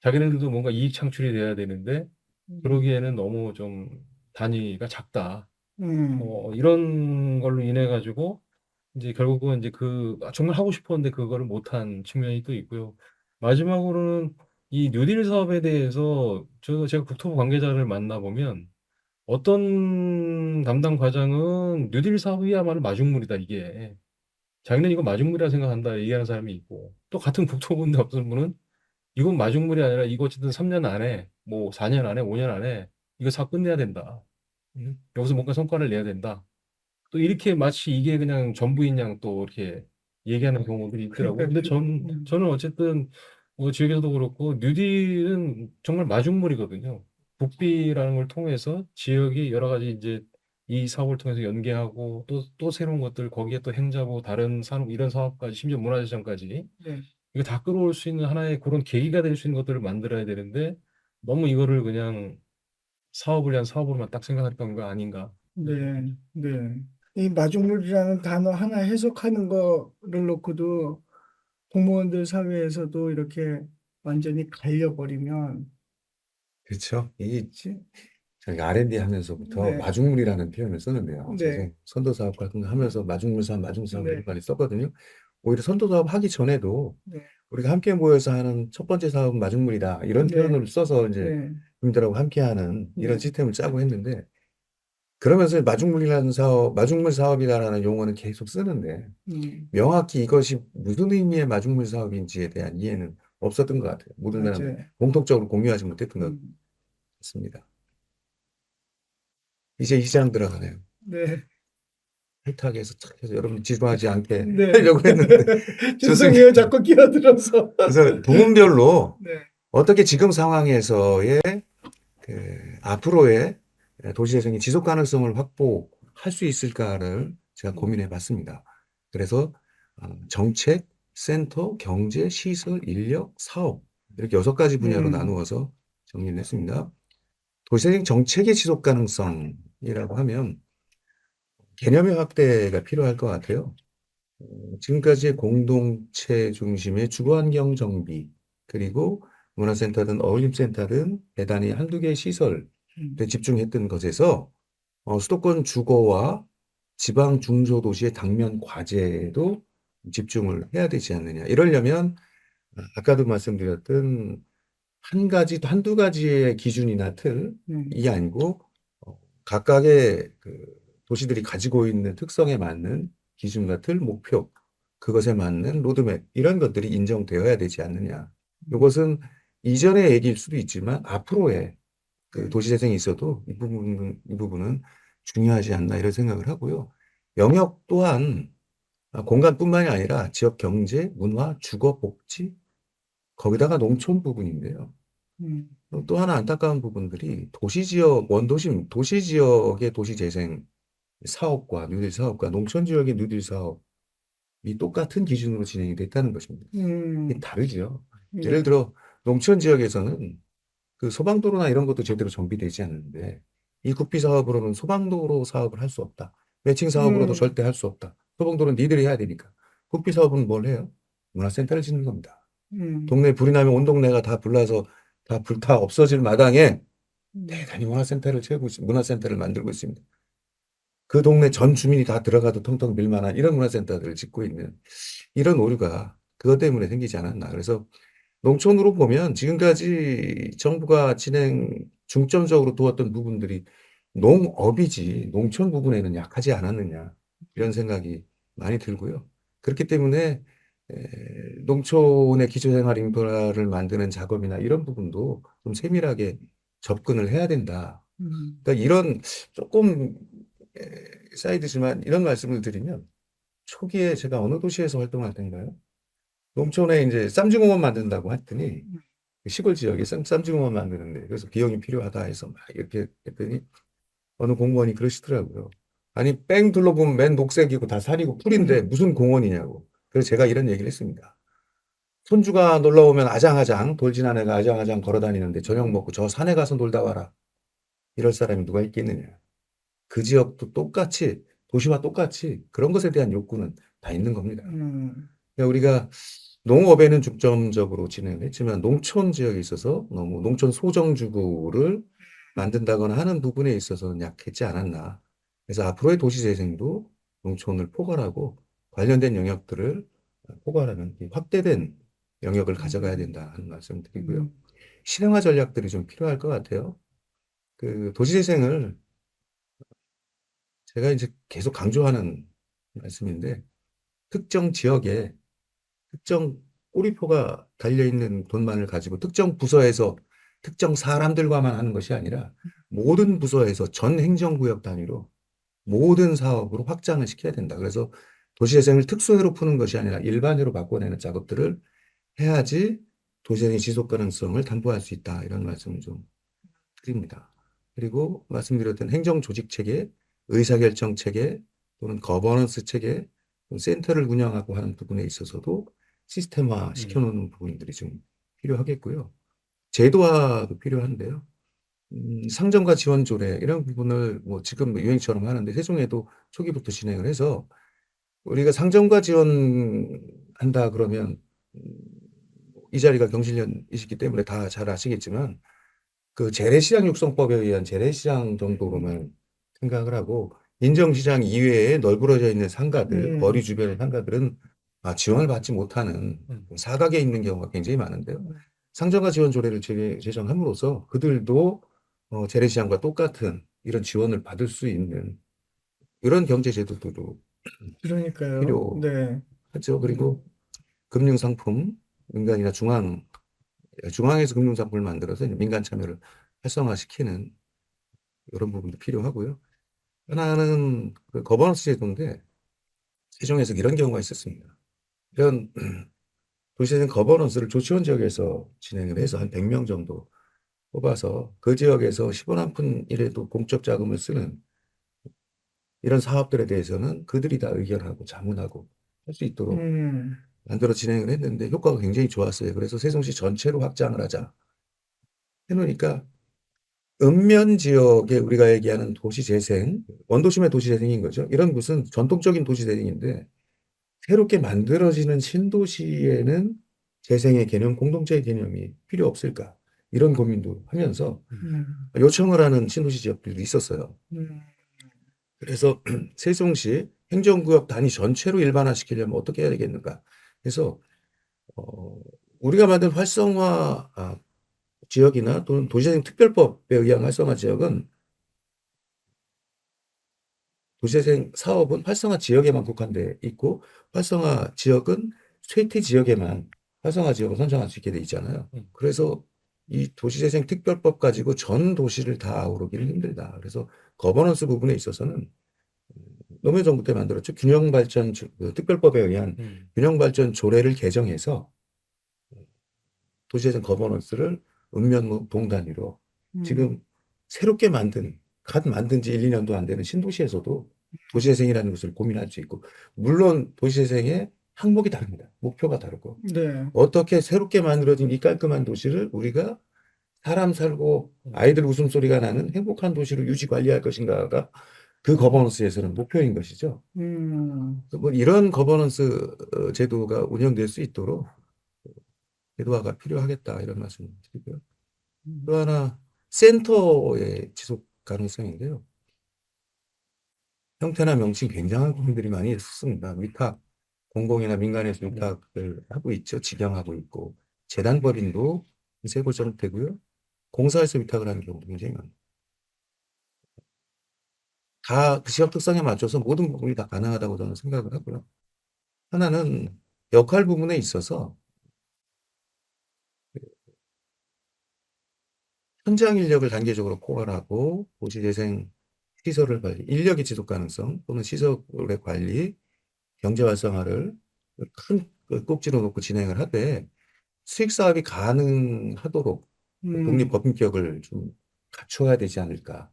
자기네들도 뭔가 이익 창출이 돼야 되는데 음, 그러기에는 너무 좀 단위가 작다. 이런 걸로 인해 가지고 이제 결국은 이제 정말 하고 싶었는데 그거를 못한 측면이 또 있고요. 마지막으로는 이 뉴딜 사업에 대해서 제가 국토부 관계자를 만나보면 어떤 담당 과장은 뉴딜 사업이야말로 마중물이다, 이게. 자기는 이거 마중물이라 생각한다, 얘기하는 사람이 있고, 또 같은 국토부인데 어떤 분은 이건 마중물이 아니라 이거 어쨌든 3년 안에, 뭐 4년 안에, 5년 안에 이거 사업 끝내야 된다. 여기서 뭔가 성과를 내야 된다. 또 이렇게 마치 이게 그냥 전부인 양 또 이렇게 얘기하는 경우들이 있더라고요. 그러니까 근데 저는 어쨌든 지역에서도 그렇고 뉴딜은 정말 마중물이거든요. 국비라는 걸 통해서 지역이 여러 가지 이제 이 사업을 통해서 연계하고 또 새로운 것들 거기에 또 행자고 다른 산업 이런 사업까지 심지어 문화재청까지 네, 이거 다 끌어올 수 있는 하나의 그런 계기가 될 수 있는 것들을 만들어야 되는데 너무 이거를 그냥 사업을 위한 사업으로만 딱 생각했던 거 아닌가. 네, 네. 이 마중물이라는 단어 하나 해석하는 거를 놓고도 공무원들 사회에서도 이렇게 완전히 갈려버리면, 그렇죠. 이 그치? 저희가 R&D 하면서부터 네, 마중물이라는 표현을 썼는데요. 네, 계속 선도 사업 같은 거 하면서 마중물 사업, 마중 사업 이렇게 네, 많이 썼거든요. 오히려 선도 사업 하기 전에도 네, 우리가 함께 모여서 하는 첫 번째 사업은 마중물이다. 이런 네, 표현을 써서 이제 네, 국민들하고 함께 하는 이런 네, 시스템을 짜고 했는데 그러면서 마중물이라는 사업, 마중물 사업이라는 용어는 계속 쓰는데 명확히 이것이 무슨 의미의 마중물 사업인지에 대한 이해는 없었던 것 같아요. 모든 사람들이 맞아요. 공통적으로 공유하지 못했던 것 음, 같습니다. 이제 2장 들어가네요. 네, 해탁에서 착 해서 여러분 지루하지 않게 네. 하려고 했는데 좋습니다. 죄송해요. 자꾸 끼어들어서. 그래서 부문별로 네, 어떻게 지금 상황에서의 앞으로의 도시재생의 지속 가능성을 확보할 수 있을까를 제가 고민해 봤습니다. 그래서 정책, 센터, 경제, 시설, 인력, 사업 이렇게 6가지 분야로 음, 나누어서 정리를 했습니다. 도시재생 정책의 지속 가능성이라고 하면 개념의 확대가 필요할 것 같아요. 지금까지의 공동체 중심의 주거환경 정비, 그리고 문화센터든 어울림센터든 대단히 한두 개의 시설에 음, 집중했던 것에서 수도권 주거와 지방 중소도시의 당면 과제에도 집중을 해야 되지 않느냐. 이러려면 아까도 말씀드렸던 한 가지, 한두 가지의 기준이나 음, 틀이 아니고 각각의 도시들이 가지고 있는 특성에 맞는 기준과 틀, 목표, 그것에 맞는 로드맵 이런 것들이 인정되어야 되지 않느냐. 이것은 이전의 얘기일 수도 있지만 앞으로의 네, 도시재생이 있어도 이 부분은 중요하지 않나 이런 생각을 하고요. 영역 또한 공간뿐만이 아니라 지역 경제, 문화, 주거, 복지, 거기다가 농촌 부분인데요. 음, 또 하나 안타까운 부분들이 도시지역, 원도심, 도시지역의 도시재생 사업과 뉴딜 사업과 농촌 지역의 뉴딜 사업이 똑같은 기준으로 진행이 됐다는 것입니다. 이게 음, 다르죠. 예를 네, 들어 농촌 지역에서는 그 소방도로나 이런 것도 제대로 정비되지 않는데 이 국비 사업으로는 소방도로 사업을 할 수 없다. 매칭 사업으로도 음, 절대 할 수 없다. 소방도로는 니들이 해야 되니까. 국비 사업은 뭘 해요? 문화센터를 짓는 겁니다. 음, 동네 불이 나면 온 동네가 다 불나서 다 불타 없어질 마당에 음, 대단히 문화센터를 만들고 있습니다. 그 동네 전 주민이 다 들어가도 텅텅 빌 만한 이런 문화센터들을 짓고 있는 이런 오류가 그것 때문에 생기지 않았나. 그래서 농촌으로 보면 지금까지 정부가 중점적으로 두었던 부분들이 농업이지 농촌 부분에는 약하지 않았느냐 이런 생각이 많이 들고요. 그렇기 때문에 농촌의 기초생활 인프라를 만드는 작업이나 이런 부분도 좀 세밀하게 접근을 해야 된다. 음, 그러니까 이런 조금 사이드지만 이런 말씀을 드리면 초기에 제가 어느 도시에서 활동할 때인가요? 농촌에 이제 쌈중공원 만든다고 했더니 시골 지역에 쌈중공원 만드는데 그래서 비용이 필요하다 해서 막 이렇게 했더니 어느 공무원이 그러시더라고요. 아니 뺑 둘러보면 맨 녹색이고 다 산이고 풀인데 무슨 공원이냐고. 그래서 제가 이런 얘기를 했습니다. 손주가 놀러 오면 아장아장 돌진한 애가 아장아장 걸어 다니는데 저녁 먹고 저 산에 가서 놀다 와라. 이럴 사람이 누가 있겠느냐. 그 지역도 똑같이 도시와 똑같이 그런 것에 대한 욕구는 다 있는 겁니다. 그러니까 우리가 농업에는 중점적으로 진행을 했지만 농촌 지역에 있어서 너무 농촌 소정주구를 만든다거나 하는 부분에 있어서는 약했지 않았나. 그래서 앞으로의 도시재생도 농촌을 포괄하고 관련된 영역들을 포괄하는 이 확대된 영역을 가져가야 된다 하는 말씀 드리고요. 음, 실행화 전략들이 좀 필요할 것 같아요. 그 도시재생을 제가 이제 계속 강조하는 말씀인데 특정 지역에 특정 꼬리표가 달려있는 돈만을 가지고 특정 부서에서 특정 사람들과만 하는 것이 아니라 모든 부서에서 전 행정구역 단위로 모든 사업으로 확장을 시켜야 된다. 그래서 도시재생을 특수회로 푸는 것이 아니라 일반회로 바꿔내는 작업들을 해야지 도시재생의 지속 가능성을 담보할 수 있다. 이런 말씀을 좀 드립니다. 그리고 말씀드렸던 행정조직 체계, 의사결정 체계 또는 거버넌스 체계, 또는 센터를 운영하고 하는 부분에 있어서도 시스템화 시켜놓는 부분들이 좀 필요하겠고요. 제도화도 필요한데요. 상정과 지원 조례 이런 부분을 뭐 지금 유행처럼 하는데 세종에도 초기부터 진행을 해서 우리가 상정과 지원한다 그러면 이 자리가 경실련이시기 때문에 다 잘 아시겠지만 그 재래시장 육성법에 의한 재래시장 정도로만 생각을 하고 인정시장 이외에 널브러져 있는 상가들, 거리 주변의 상가들은 지원을 받지 못하는 사각에 있는 경우가 굉장히 많은데요. 상정과 지원 조례를 제정함으로써 그들도 재래시장과 똑같은 이런 지원을 받을 수 있는 이런 경제 제도도 그러니까요. 네. 필요하죠. 그리고 금융상품, 민간이나 중앙에서 금융상품을 만들어서 이제 민간 참여를 활성화시키는 이런 부분도 필요하고요. 하나는 그 거버넌스 제도인데 세종에서 이런 경우가 있었습니다. 이런 도시재생 거버넌스를 조치원 지역에서 진행을 해서 한 100명 정도 뽑아서 그 지역에서 10원 한 푼 이래도 공적 자금을 쓰는 이런 사업들에 대해서는 그들이 다 의결하고 자문하고 할 수 있도록 만들어 진행을 했는데 효과가 굉장히 좋았어요. 그래서 세종시 전체로 확장을 하자 해놓으니까 읍면 지역에 우리가 얘기하는 도시재생, 원도심의 도시재생인 거죠. 이런 무슨 전통적인 도시재생인데 새롭게 만들어지는 신도시에는 재생의 개념, 공동체의 개념이 필요 없을까? 이런 고민도 하면서 요청을 하는 신도시 지역들도 있었어요. 그래서 세종시 행정구역 단위 전체로 일반화시키려면 어떻게 해야 되겠는가? 그래서 우리가 만든 활성화 지역이나 또는 도시재생 특별법에 의한 활성화 지역은 도시재생 사업은 활성화 지역에만 국한돼 있고 활성화 지역은 쇠퇴 지역에만 활성화 지역을 선정할 수 있게 돼 있잖아요. 그래서 이 도시재생 특별법 가지고 전 도시를 다 아우르기는 힘들다. 그래서 거버넌스 부분에 있어서는 노무현 정부 때 만들었죠. 균형발전 특별법에 의한 균형발전 조례를 개정해서 도시재생 거버넌스를 읍면 동 단위로 지금 새롭게 갓 만든 지 1, 2년도 안 되는 신도시에서도 도시재생이라는 것을 고민할 수 있고 물론 도시재생의 항목이 다릅니다. 목표가 다르고 네. 어떻게 새롭게 만들어진 이 깔끔한 도시를 우리가 사람 살고 아이들 웃음소리가 나는 행복한 도시로 유지 관리할 것인가가 그 거버넌스에서는 목표인 것이죠. 뭐 이런 거버넌스 제도가 운영될 수 있도록 제도화가 필요하겠다 이런 말씀 드리고요. 또 하나 센터의 지속 가능성인데요. 형태나 명칭 굉장한 고민들이 많이 있었습니다. 위탁, 공공이나 민간에서 위탁을 하고 있죠. 직영하고 있고 재단법인도 세고 정되고요. 공사에서 위탁을 하는 경우도 굉장히 많아요. 다 그 지역 특성에 맞춰서 모든 부분이 다 가능하다고 저는 생각을 하고요. 하나는 역할 부분에 있어서 현장 인력을 단계적으로 포괄하고 도시재생 시설을 관리, 인력의 지속 가능성 또는 시설의 관리, 경제 활성화를 큰 꼭지로 놓고 진행을 하되 수익 사업이 가능하도록 독립 법인격을 좀 갖춰야 되지 않을까.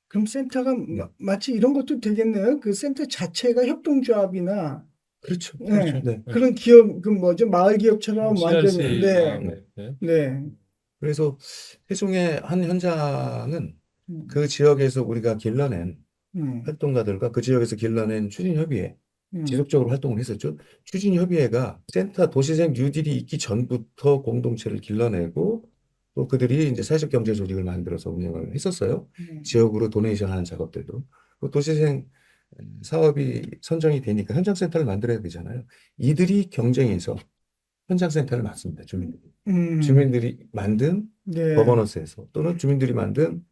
그럼 센터가 마치 이런 것도 되겠네요. 그 센터 자체가 협동조합이나 그렇죠. 네. 네. 그런 기업, 그 뭐죠? 마을 기업처럼 완전 CRC 네. 그래서 세종의 한 현장은 그 지역에서 우리가 길러낸 활동가들과 그 지역에서 길러낸 추진협의회 지속적으로 활동을 했었죠. 추진협의회가 센터 도시재생 뉴딜이 있기 전부터 공동체를 길러내고 또 그들이 이제 사회적 경제 조직을 만들어서 운영을 했었어요. 지역으로 도네이션 하는 작업들도. 그 도시재생 사업이 선정이 되니까 현장센터를 만들어야 되잖아요. 이들이 경쟁해서 현장센터를 맡습니다. 주민들이 만든 네. 거버넌스에서 또는 주민들이 만든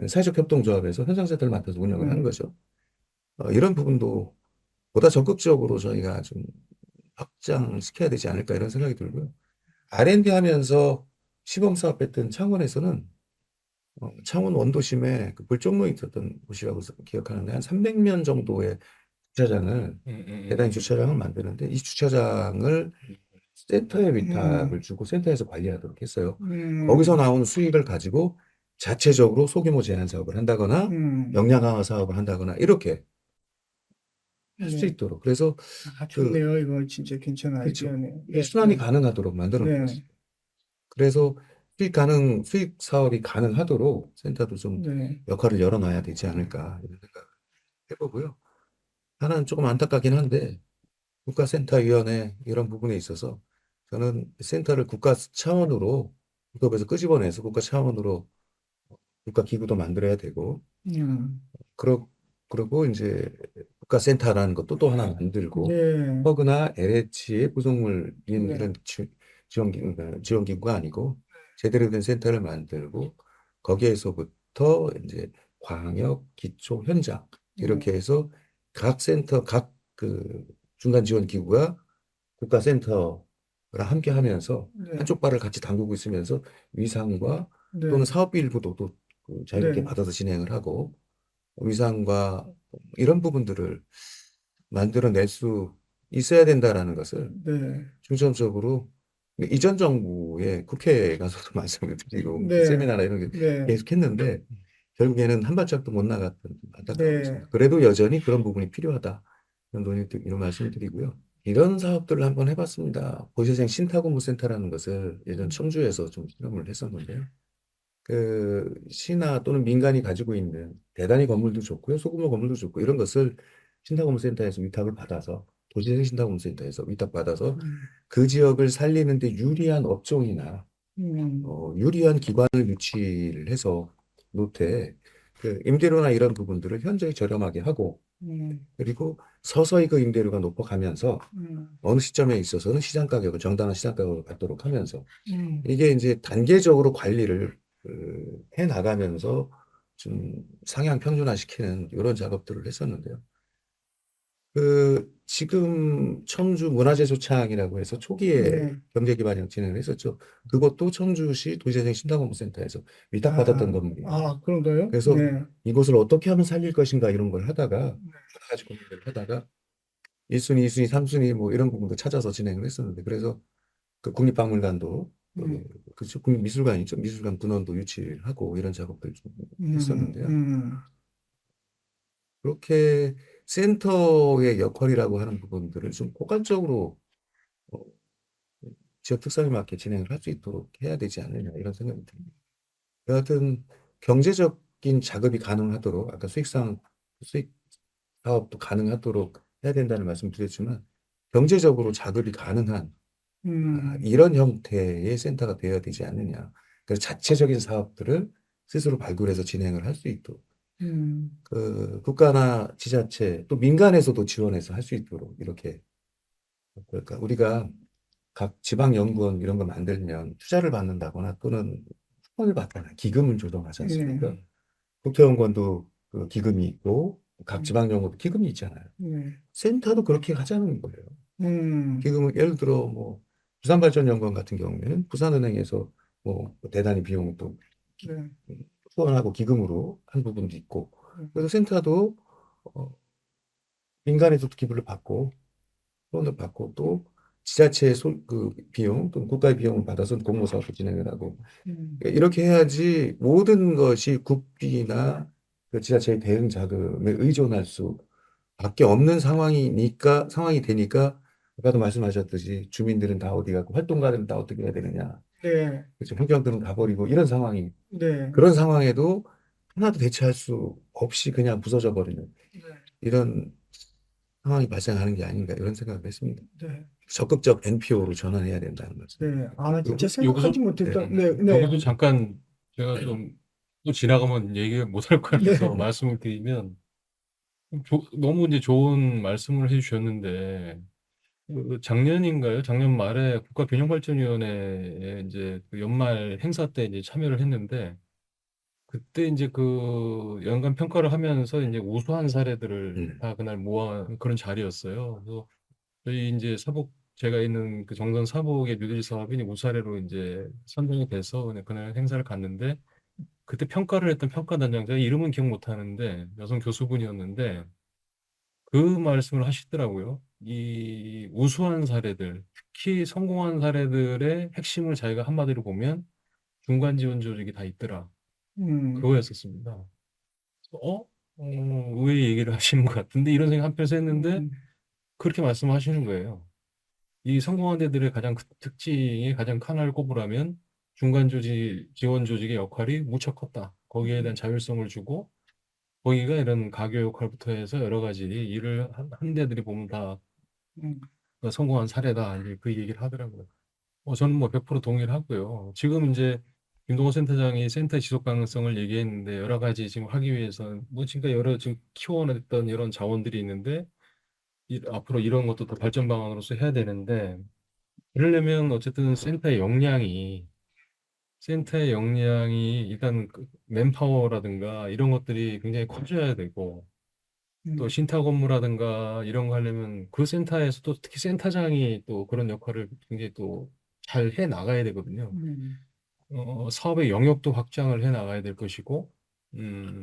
사회적 협동조합에서 현장센터를 맡아서 운영을 하는 거죠. 이런 부분도 보다 적극적으로 저희가 좀 확장시켜야 되지 않을까 이런 생각이 들고요. R&D 하면서 시범사업 했던 창원에서는 창원 원도심에 그 불종로에 있었던 곳이라고 기억하는데 한 300면 정도의 주차장을 대단히 주차장을 만드는데 이 주차장을 센터에 위탁을 주고 센터에서 관리하도록 했어요. 거기서 나오는 수익을 가지고 자체적으로 소규모 제한 사업을 한다거나 역량 강화 사업을 한다거나 이렇게 할 수 네. 있도록 그래서 아, 좋네요. 이거 진짜 괜찮은 그렇죠. 아이디어네요. 이게 순환이 가능하도록 만들어 네. 놓았어요. 그래서 수익 사업이 가능하도록 센터도 좀 네. 역할을 열어놔야 되지 않을까 이런 생각 해보고요. 하나는 조금 안타깝긴 한데 국가센터위원회 이런 부분에 있어서 저는 센터를 국가 차원으로 국가에서 끄집어내서 국가 차원으로 국가기구도 만들어야 되고 그리고 이제 국가센터라는 것도 또 하나 만들고 네. 허그나 LH의 구성물인 네. 이런 지원기구가 아니고 제대로 된 센터를 만들고 거기에서부터 이제 광역, 기초, 현장 이렇게 해서 각 센터, 각 그 중간 지원 기구가 국가센터랑 함께 하면서 네. 한쪽 발을 같이 담그고 있으면서 위상과 네. 또는 사업비 일부도 또 자유롭게 네. 받아서 진행을 하고 위상과 이런 부분들을 만들어낼 수 있어야 된다라는 것을 네. 중점적으로 이전 정부의 국회에 가서도 말씀을 드리고 네. 세미나나 이런 게 네. 계속 했는데 결국에는 한 발짝도 못 나갔던 안타까운 네. 것입니다. 그래도 여전히 그런 부분이 필요하다. 이런 말씀을 드리고요. 이런 사업들을 한번 해봤습니다. 도시재생 신타공부센터라는 것을 예전 청주에서 좀 실험을 했었는데요. 그 시나 또는 민간이 가지고 있는 대단히 건물도 좋고요, 소규모 건물도 좋고 이런 것을 신타공부센터에서 위탁을 받아서 도시재생 신타공부센터에서 위탁받아서 그 지역을 살리는데 유리한 업종이나 유리한 기관을 유치를 해서 노태 그 임대료나 이런 부분들을 현저히 저렴하게 하고 그리고 서서히 그 임대료가 높아가면서 어느 시점에 있어서는 시장 가격을 정당한 시장 가격을 받도록 하면서 이게 이제 단계적으로 관리를 해 나가면서 좀 상향 평준화시키는 이런 작업들을 했었는데요. 그 지금 청주 문화재조창이라고 해서 초기에 네. 경제기반형 진행을 했었죠. 그것도 청주시 도시재생 신탁공부센터에서 위탁받았던 건물이에요. 아, 그런가요? 그래서 네. 이곳을 어떻게 하면 살릴 것인가 이런 걸 하다가 여러 가지 고민을 하다가 1순위, 2순위, 3순위 뭐 이런 부분도 찾아서 진행을 했었는데 그래서 그 국립박물관도 그렇죠. 국립미술관이죠. 미술관 분원도 유치하고 이런 작업들 좀 했었는데요. 그렇게 센터의 역할이라고 하는 부분들을 좀 포괄적으로 어, 지역 특성에 맞게 진행을 할 수 있도록 해야 되지 않느냐 이런 생각이 듭니다. 여하튼 경제적인 작업이 가능하도록 아까 수익 사업도 가능하도록 해야 된다는 말씀 드렸지만 경제적으로 작업이 가능한 이런 형태의 센터가 되어야 되지 않느냐. 그래서 자체적인 사업들을 스스로 발굴해서 진행을 할 수 있도록 그 국가나 지자체 또 민간에서도 지원해서 할 수 있도록 이렇게 그러니까 우리가 각 지방연구원 이런 거 만들면 투자를 받는다거나 또는 후원을 받거나 기금을 조성하지 않습니까? 국토연구원도 그 기금이 있고 각 지방연구원도 기금이 있잖아요. 센터도 그렇게 하자는 거예요. 기금을 예를 들어 뭐 부산발전연구원 같은 경우에는 부산은행에서 뭐 대단히 비용을 또 후원하고 기금으로 한 부분도 있고 그래서 센터도 민간에서도 기부를 받고 후원을 받고 또 지자체의 그 비용 또는 국가의 비용을 받아서 공모 사업을 진행을 하고 이렇게 해야지 모든 것이 국비나 그 지자체의 대응 자금에 의존할 수밖에 없는 상황이 되니까 아까도 말씀하셨듯이 주민들은 다 어디 가고 활동가들은 다 어떻게 해야 되느냐. 그렇죠. 환경들은 가버리고 이런 상황이 그런 상황에도 하나도 대처할 수 없이 그냥 부서져 버리는 이런 상황이 발생하는 게 아닌가 이런 생각을 했습니다. 적극적 NPO로 전환해야 된다는 말씀. 아, 진짜 여기서 생각하지 못했다. 여기서 잠깐 제가 좀 또 지나가면 얘기 못 할 것 같아서 말씀을 드리면 너무 이제 좋은 말씀을 해주셨는데, 작년인가요? 작년 말에 국가균형발전위원회에 이제 그 연말 행사 때 이제 참여를 했는데, 그때 이제 그 연간 평가를 하면서 이제 우수한 사례들을 다 그날 모아 그런 자리였어요. 그래서 저희 이제 제가 있는 그 정선 사복의 뉴딜 사업이 우수 사례로 이제 선정이 돼서 그날 행사를 갔는데, 그때 평가를 했던 평가단장자 이름은 기억 못 하는데 여성 교수분이었는데 그 말씀을 하시더라고요. 이 우수한 사례들, 특히 성공한 사례들의 핵심을 자기가 한마디로 보면 중간 지원 조직이 다 있더라. 음, 그거였었습니다. 의외의 얘기를 하시는 것 같은데 이런 생각 한편에서 했는데 음, 그렇게 말씀하시는 거예요. 이 성공한 데들의 가장 특징이 가장 하나를 꼽으라면 중간 조직, 지원 조직의 역할이 무척 컸다. 거기에 대한 자율성을 주고 거기가 이런 가교 역할부터 해서 여러 가지 일을 한 데들이 보면 다 음, 성공한 사례다. 이제 그 얘기를 하더라고요. 저는 뭐 100% 동의를 하고요. 지금 이제 김동호 센터장이 센터 지속 가능성을 얘기했는데 여러 가지 지금 하기 위해서 뭐 지금까지 여러 지금 키워냈던 이런 자원들이 있는데 앞으로 이런 것도 더 발전 방안으로서 해야 되는데 그러려면 어쨌든 센터의 역량이 일단 그 맨파워라든가 이런 것들이 굉장히 커져야 되고 또 음, 신탁 업무라든가 이런 거 하려면 그 센터에서 또 특히 센터장이 또 그런 역할을 굉장히 또 잘 해 나가야 되거든요. 음, 사업의 영역도 확장을 해 나가야 될 것이고,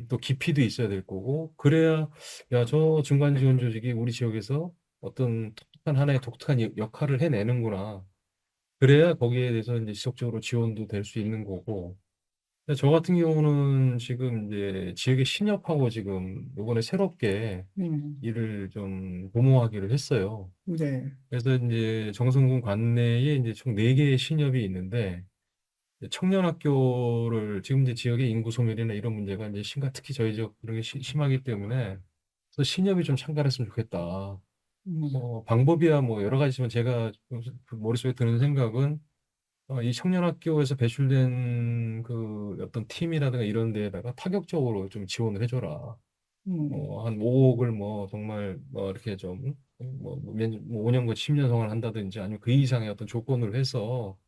또 깊이도 있어야 될 거고, 그래야, 야, 저 중간 지원 조직이 우리 지역에서 어떤 하나의 독특한 역할을 해내는구나. 그래야 거기에 대해서 이제 지속적으로 지원도 될 수 있는 거고. 근데 저 같은 경우는 지금 이제 지역에 신협하고 지금 이번에 새롭게 일을 좀 도모하기를 했어요. 네, 그래서 이제 정성군 관내에 이제 총 4개의 신협이 있는데, 청년 학교를 지금 이제 지역의 인구 소멸이나 이런 문제가 이제 특히 저희 지역 그런 게 심하기 때문에 그래서 신협이 좀 참가했으면 좋겠다. 음, 방법이야 뭐 여러 가지지만 제가 그 머릿속에 드는 생각은 이 청년 학교에서 배출된 그 어떤 팀이라든가 이런 데에다가 파격적으로 좀 지원을 해줘라. 음, 한 5억을 뭐 정말 뭐 이렇게 좀뭐 5년간 10년 동안 한다든지 아니면 그 이상의 어떤 조건을 해서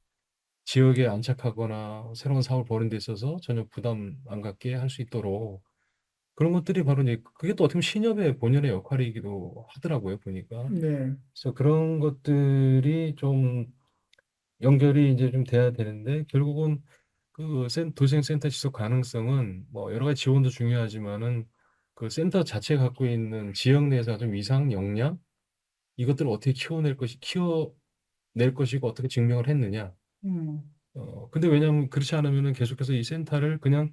지역에 안착하거나 새로운 사업을 벌이는 데 있어서 전혀 부담 안 갖게 할 수 있도록 그런 것들이 바로 이제 그게 또 어떻게 보면 신협의 본연의 역할이기도 하더라고요, 보니까. 네, 그래서 그런 것들이 좀 연결이 이제 좀 돼야 되는데 결국은 그 도생센터 지속 가능성은 뭐 여러 가지 지원도 중요하지만은 그 센터 자체가 갖고 있는 지역 내에서 좀 이상 역량 이것들을 어떻게 키워낼 것이고 어떻게 증명을 했느냐. 음, 근데 왜냐하면 그렇지 않으면은 계속해서 이 센터를 그냥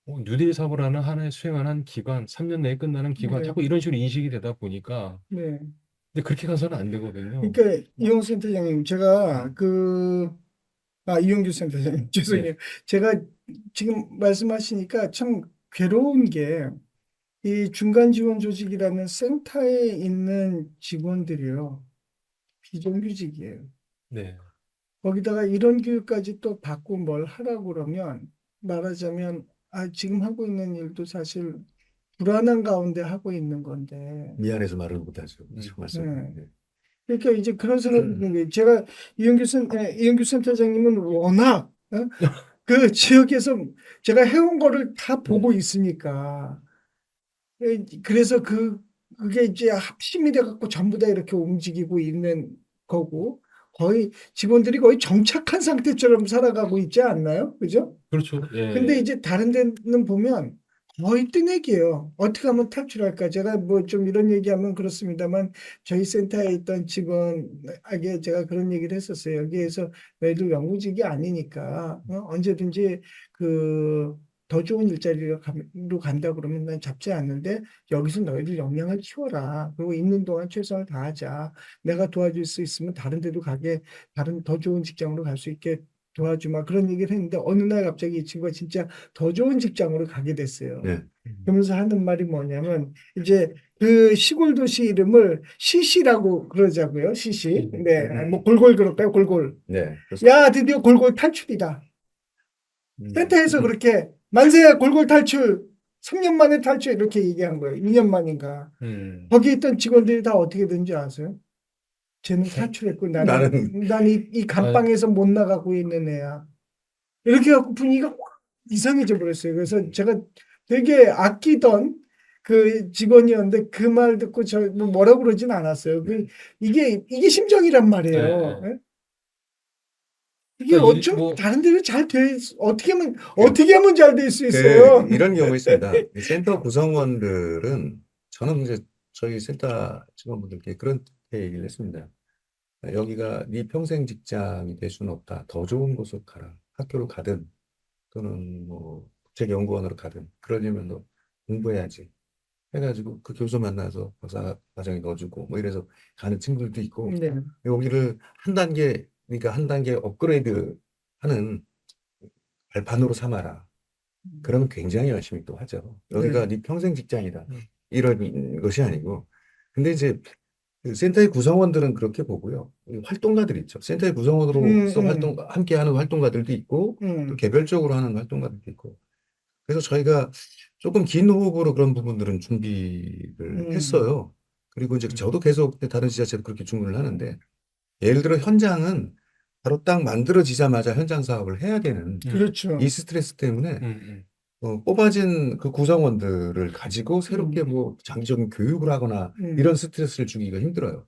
뉴딜 사업을 하는 하나의 수행하는 기관, 3년 내에 끝나는 기관, 네, 자꾸 이런 식으로 인식이 되다 보니까 네. 근데 그렇게 가서는 안 되거든요. 그러니까 이용수 센터장님, 제가 이용규 센터장님, 네, 죄송해요. 제가 지금 말씀하시니까 참 괴로운 게 이 중간 지원 조직이라는 센터에 있는 직원들이요. 비정규직이에요. 네, 거기다가 이런 교육까지 또 받고 뭘 하라고 그러면 말하자면 지금 하고 있는 일도 사실 불안한 가운데 하고 있는 건데. 미안해서 말을 못하죠. 음, 말씀. 네. 그러니까 이제 그런 생각이 드는 게 제가 이영규 센터장님은 워낙 그 지역에서 제가 해온 거를 다 보고 있으니까 그래서 그게 이제 합심이 돼 갖고 전부 다 이렇게 움직이고 있는 거고 거의 직원들이 거의 정착한 상태처럼 살아가고 있지 않나요? 그죠? 그렇죠. 근데 예, 이제 다른 데는 보면 거의 뜨내기예요. 어떻게 하면 탈출할까? 제가 뭐 좀 이런 얘기하면 그렇습니다만 저희 센터에 있던 직원에게 제가 그런 얘기를 했었어요. 여기에서 너희들 영구직이 아니니까 언제든지 그 더 좋은 일자리로 간다 그러면 난 잡지 않는데 여기서 너희들 역량을 키워라. 그리고 있는 동안 최선을 다하자. 내가 도와줄 수 있으면 다른 데도 다른 더 좋은 직장으로 갈 수 있게 도와주마 그런 얘기를 했는데 어느 날 갑자기 이 친구가 진짜 더 좋은 직장으로 가게 됐어요. 네. 그러면서 하는 말이 뭐냐면 이제 그 시골 도시 이름을 시시라고 그러자고요. 시시. 네, 뭐 골골 그럴까요? 골골. 네. 야, 드디어 골골 탈출이다. 음. 센터에서 그렇게 만세야 골골 탈출. 3년 만에 탈출 이렇게 얘기한 거예요. 2년 만인가. 거기 있던 직원들이 다 어떻게 된지 아세요? 쟤는 탈출했고 나는 난 이 감방에서 못 나가고 있는 애야. 이렇게 갖고 분위기가 확 이상해져 버렸어요. 그래서 제가 되게 아끼던 그 직원이었는데 그 말 듣고 저 뭐라고 그러진 않았어요. 이게 심정이란 말이에요. 네. 예? 이게 그러니까 어쩜 뭐 다른 데로 어떻게 하면 잘 될 수 있어요? 이런 경우 있습니다. 이 센터 구성원들은 저는 이제 저희 센터 직원분들께 그렇게 얘기를 했습니다. 여기가 네 평생 직장이 될 수는 없다. 더 좋은 곳으로 가라. 학교로 가든 또는 뭐 국책연구원으로 가든 그러려면 너 공부해야지. 해가지고 그 교수 만나서 박사 과정에 넣어주고 뭐 이래서 가는 친구들도 있고 네. 여기를 그러니까 한 단계 업그레이드 하는 발판으로 삼아라. 그러면 굉장히 열심히 또 하죠. 여기가 네 평생 직장이다. 이런 것이 아니고. 근데 이제 그 센터의 구성원들은 그렇게 보고요. 이 활동가들 있죠. 센터의 구성원으로서 함께하는 활동가들도 있고 또 개별적으로 하는 활동가들도 있고. 그래서 저희가 조금 긴 호흡으로 그런 부분들은 준비를 했어요. 그리고 이제 저도 계속 다른 지자체도 그렇게 준비를 하는데 예를 들어 현장은 바로 딱 만들어지자마자 현장 사업을 해야 되는 그렇죠. 이 스트레스 때문에 뽑아진 그 구성원들을 가지고 새롭게 뭐 장기적인 교육을 하거나 이런 스트레스를 주기가 힘들어요.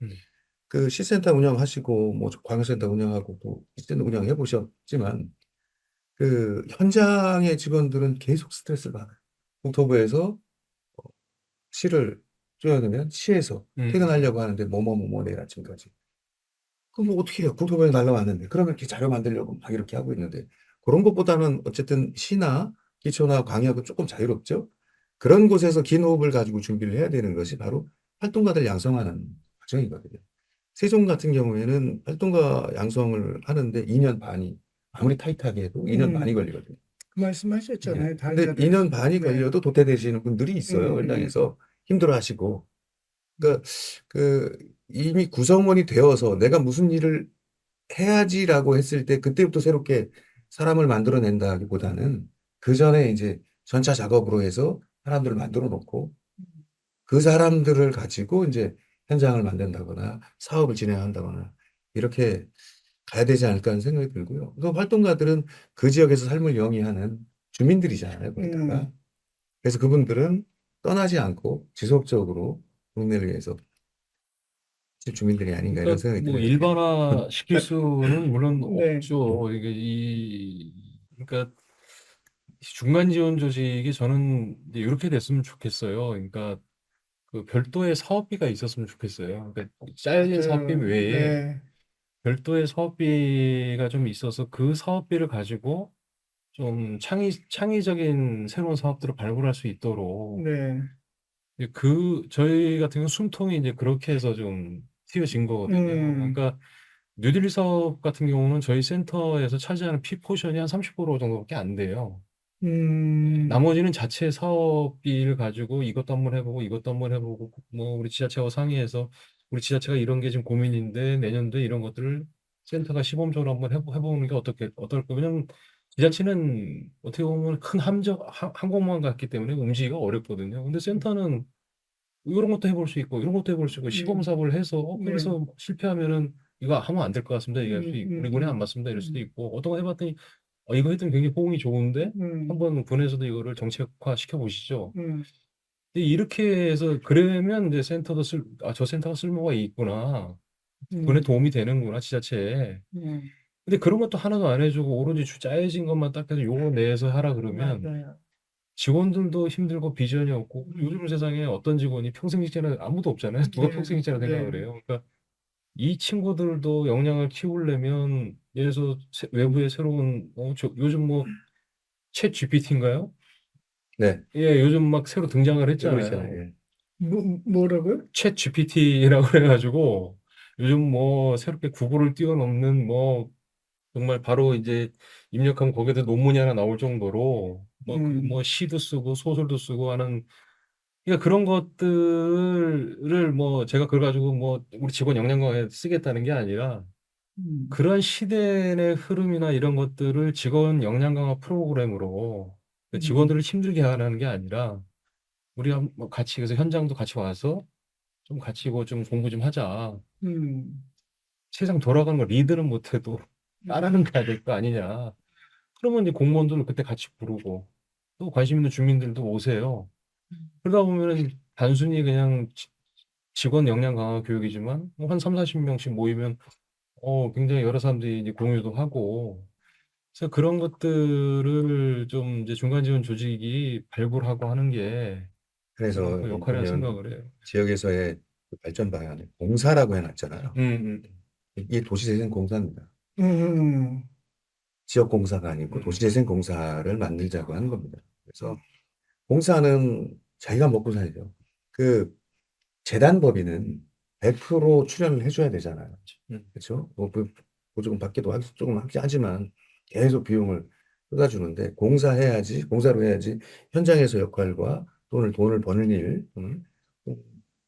그 시센터 운영하시고 뭐 광역센터 운영하고 또 시센터 운영해 보셨지만 그 현장의 직원들은 계속 스트레스를 받아요. 국토부에서 시를 쪼여들면 시에서 퇴근하려고 하는데 뭐뭐뭐뭐 내일 아침까지. 그럼 뭐 어떻게 해요? 국토부에 날라왔는데. 그러면 이렇게 자료 만들려고 막 이렇게 하고 있는데 그런 것보다는 어쨌든 시나 기초나 광역은 조금 자유롭죠. 그런 곳에서 긴 호흡을 가지고 준비를 해야 되는 것이 바로 활동가들 양성하는 과정이거든요. 세종 같은 경우에는 활동가 양성을 하는데 2년 반이 아무리 타이트하게 해도 2년 반이 걸리거든요. 그 말씀하셨잖아요. 근데 2년 반이 네. 걸려도 도태되시는 분들이 있어요. 현장에서 힘들어하시고. 그러니까 그 이미 구성원이 되어서 내가 무슨 일을 해야지라고 했을 때 그때부터 새롭게 사람을 만들어낸다기보다는 그 전에 이제 전차 작업으로 해서 사람들을 만들어 놓고 그 사람들을 가지고 이제 현장을 만든다거나 사업을 진행한다거나 이렇게 가야 되지 않을까 하는 생각이 들고요. 그 활동가들은 그 지역에서 삶을 영위하는 주민들이잖아요, 거기다가. 그래서 그분들은 떠나지 않고 지속적으로 동네를 위해서 주민들이 아닌가 이런 그러니까 생각이 뭐 들어요. 일반화 시킬 수는 물론 네. 없죠. 그러니까 중간 지원 조직이 저는 이제 이렇게 됐으면 좋겠어요. 그러니까 그 별도의 사업비가 있었으면 좋겠어요. 그러니까 짜여진 사업비 외에 네. 별도의 사업비가 좀 있어서 그 사업비를 가지고 좀 창의적인 새로운 사업들을 발굴할 수 있도록 네. 저희 같은 경우 숨통이 이제 그렇게 해서 좀 튀어진 거거든요. 그러니까 뉴딜 사업 같은 경우는 저희 센터에서 차지하는 피 포션이 한 30% 정도밖에 안 돼요. 나머지는 자체 사업비를 가지고 이것도 한번 해보고 이것도 한번 해보고 뭐 우리 지자체와 상의해서 우리 지자체가 이런 게 지금 고민인데 내년도에 이런 것들을 센터가 시범적으로 한번 해보는 게 어떨까? 왜냐면 지자체는 어떻게 보면 큰 항공모함 같기 때문에 움직이기가 어렵거든요. 근데 센터는 이런 것도 해볼 수 있고 이런 것도 해볼 수 있고 시범 사업을 해서 그래서 실패하면은 이거 하면 안 될 것 같습니다. 얘기할 수 있고 우리 군에 안 맞습니다. 이럴 수도 있고 어떤 거 해봤더니 이거 했더니 굉장히 호응이 좋은데 한번 군에서도 이거를 정책화 시켜보시죠. 근데 이렇게 해서 그러면 이제 저 센터가 쓸모가 있구나. 군에 도움이 되는구나 지자체에. 근데 그런 것도 하나도 안 해주고 오로지 짜여진 것만 딱 해서 요거 내에서 하라 그러면 맞아요. 직원들도 힘들고 비전이 없고 요즘 세상에 어떤 직원이 평생 직장을 아무도 없잖아요. 누가 평생 직장을 생각을 해요. 그러니까 이 친구들도 역량을 키우려면 예를 들어서 외부의 새로운 요즘 뭐 챗 GPT인가요? 네, 예, 요즘 막 새로 등장을 그러고 했잖아요. 있잖아요. 예. 뭐라고요? 챗 GPT라고 그래가지고 요즘 뭐 새롭게 구글을 뛰어넘는 뭐 정말 바로 이제 입력하면 거기에 논문이 하나 나올 정도로 뭐 시도 쓰고 소설도 쓰고 하는 그러니까 그런 것들을 뭐 제가 그걸 가지고 뭐 우리 직원 역량 강화에 쓰겠다는 게 아니라 그런 시대의 흐름이나 이런 것들을 직원 역량 강화 프로그램으로 직원들을 힘들게 하라는 게 아니라 우리가 뭐 같이 그래서 현장도 같이 와서 좀 같이 좀 공부 좀 하자. 음, 세상 돌아가는 거 리드는 못해도 따라는 가야 될 거 아니냐. 그러면 이제 공무원들을 그때 같이 부르고 또 관심 있는 주민들도 오세요. 그러다 보면은 단순히 그냥 직원 역량 강화 교육이지만 뭐한 3, 40명씩 모이면 굉장히 여러 사람들이 이제 공유도 하고 그래서 그런 것들을 좀 이제 중간 지원 조직이 발굴하고 하는 게 저는 그래서 그 역할이라 보면 생각을 해요. 지역에서의 그 발전 방안을 공사라고 해놨잖아요. 음, 이게 도시재생 공사입니다. 음, 지역 공사가 아니고 음, 도시재생 공사를 만들자고 하는 겁니다. 그래서 공사는 자기가 먹고 살죠. 그 재단법인은 100% 출연을 해줘야 되잖아요. 음, 그렇죠? 뭐 보조금 받기도 조금 하지만 계속 비용을 쏟아주는데 공사로 해야지 현장에서 역할과 돈을 버는 일,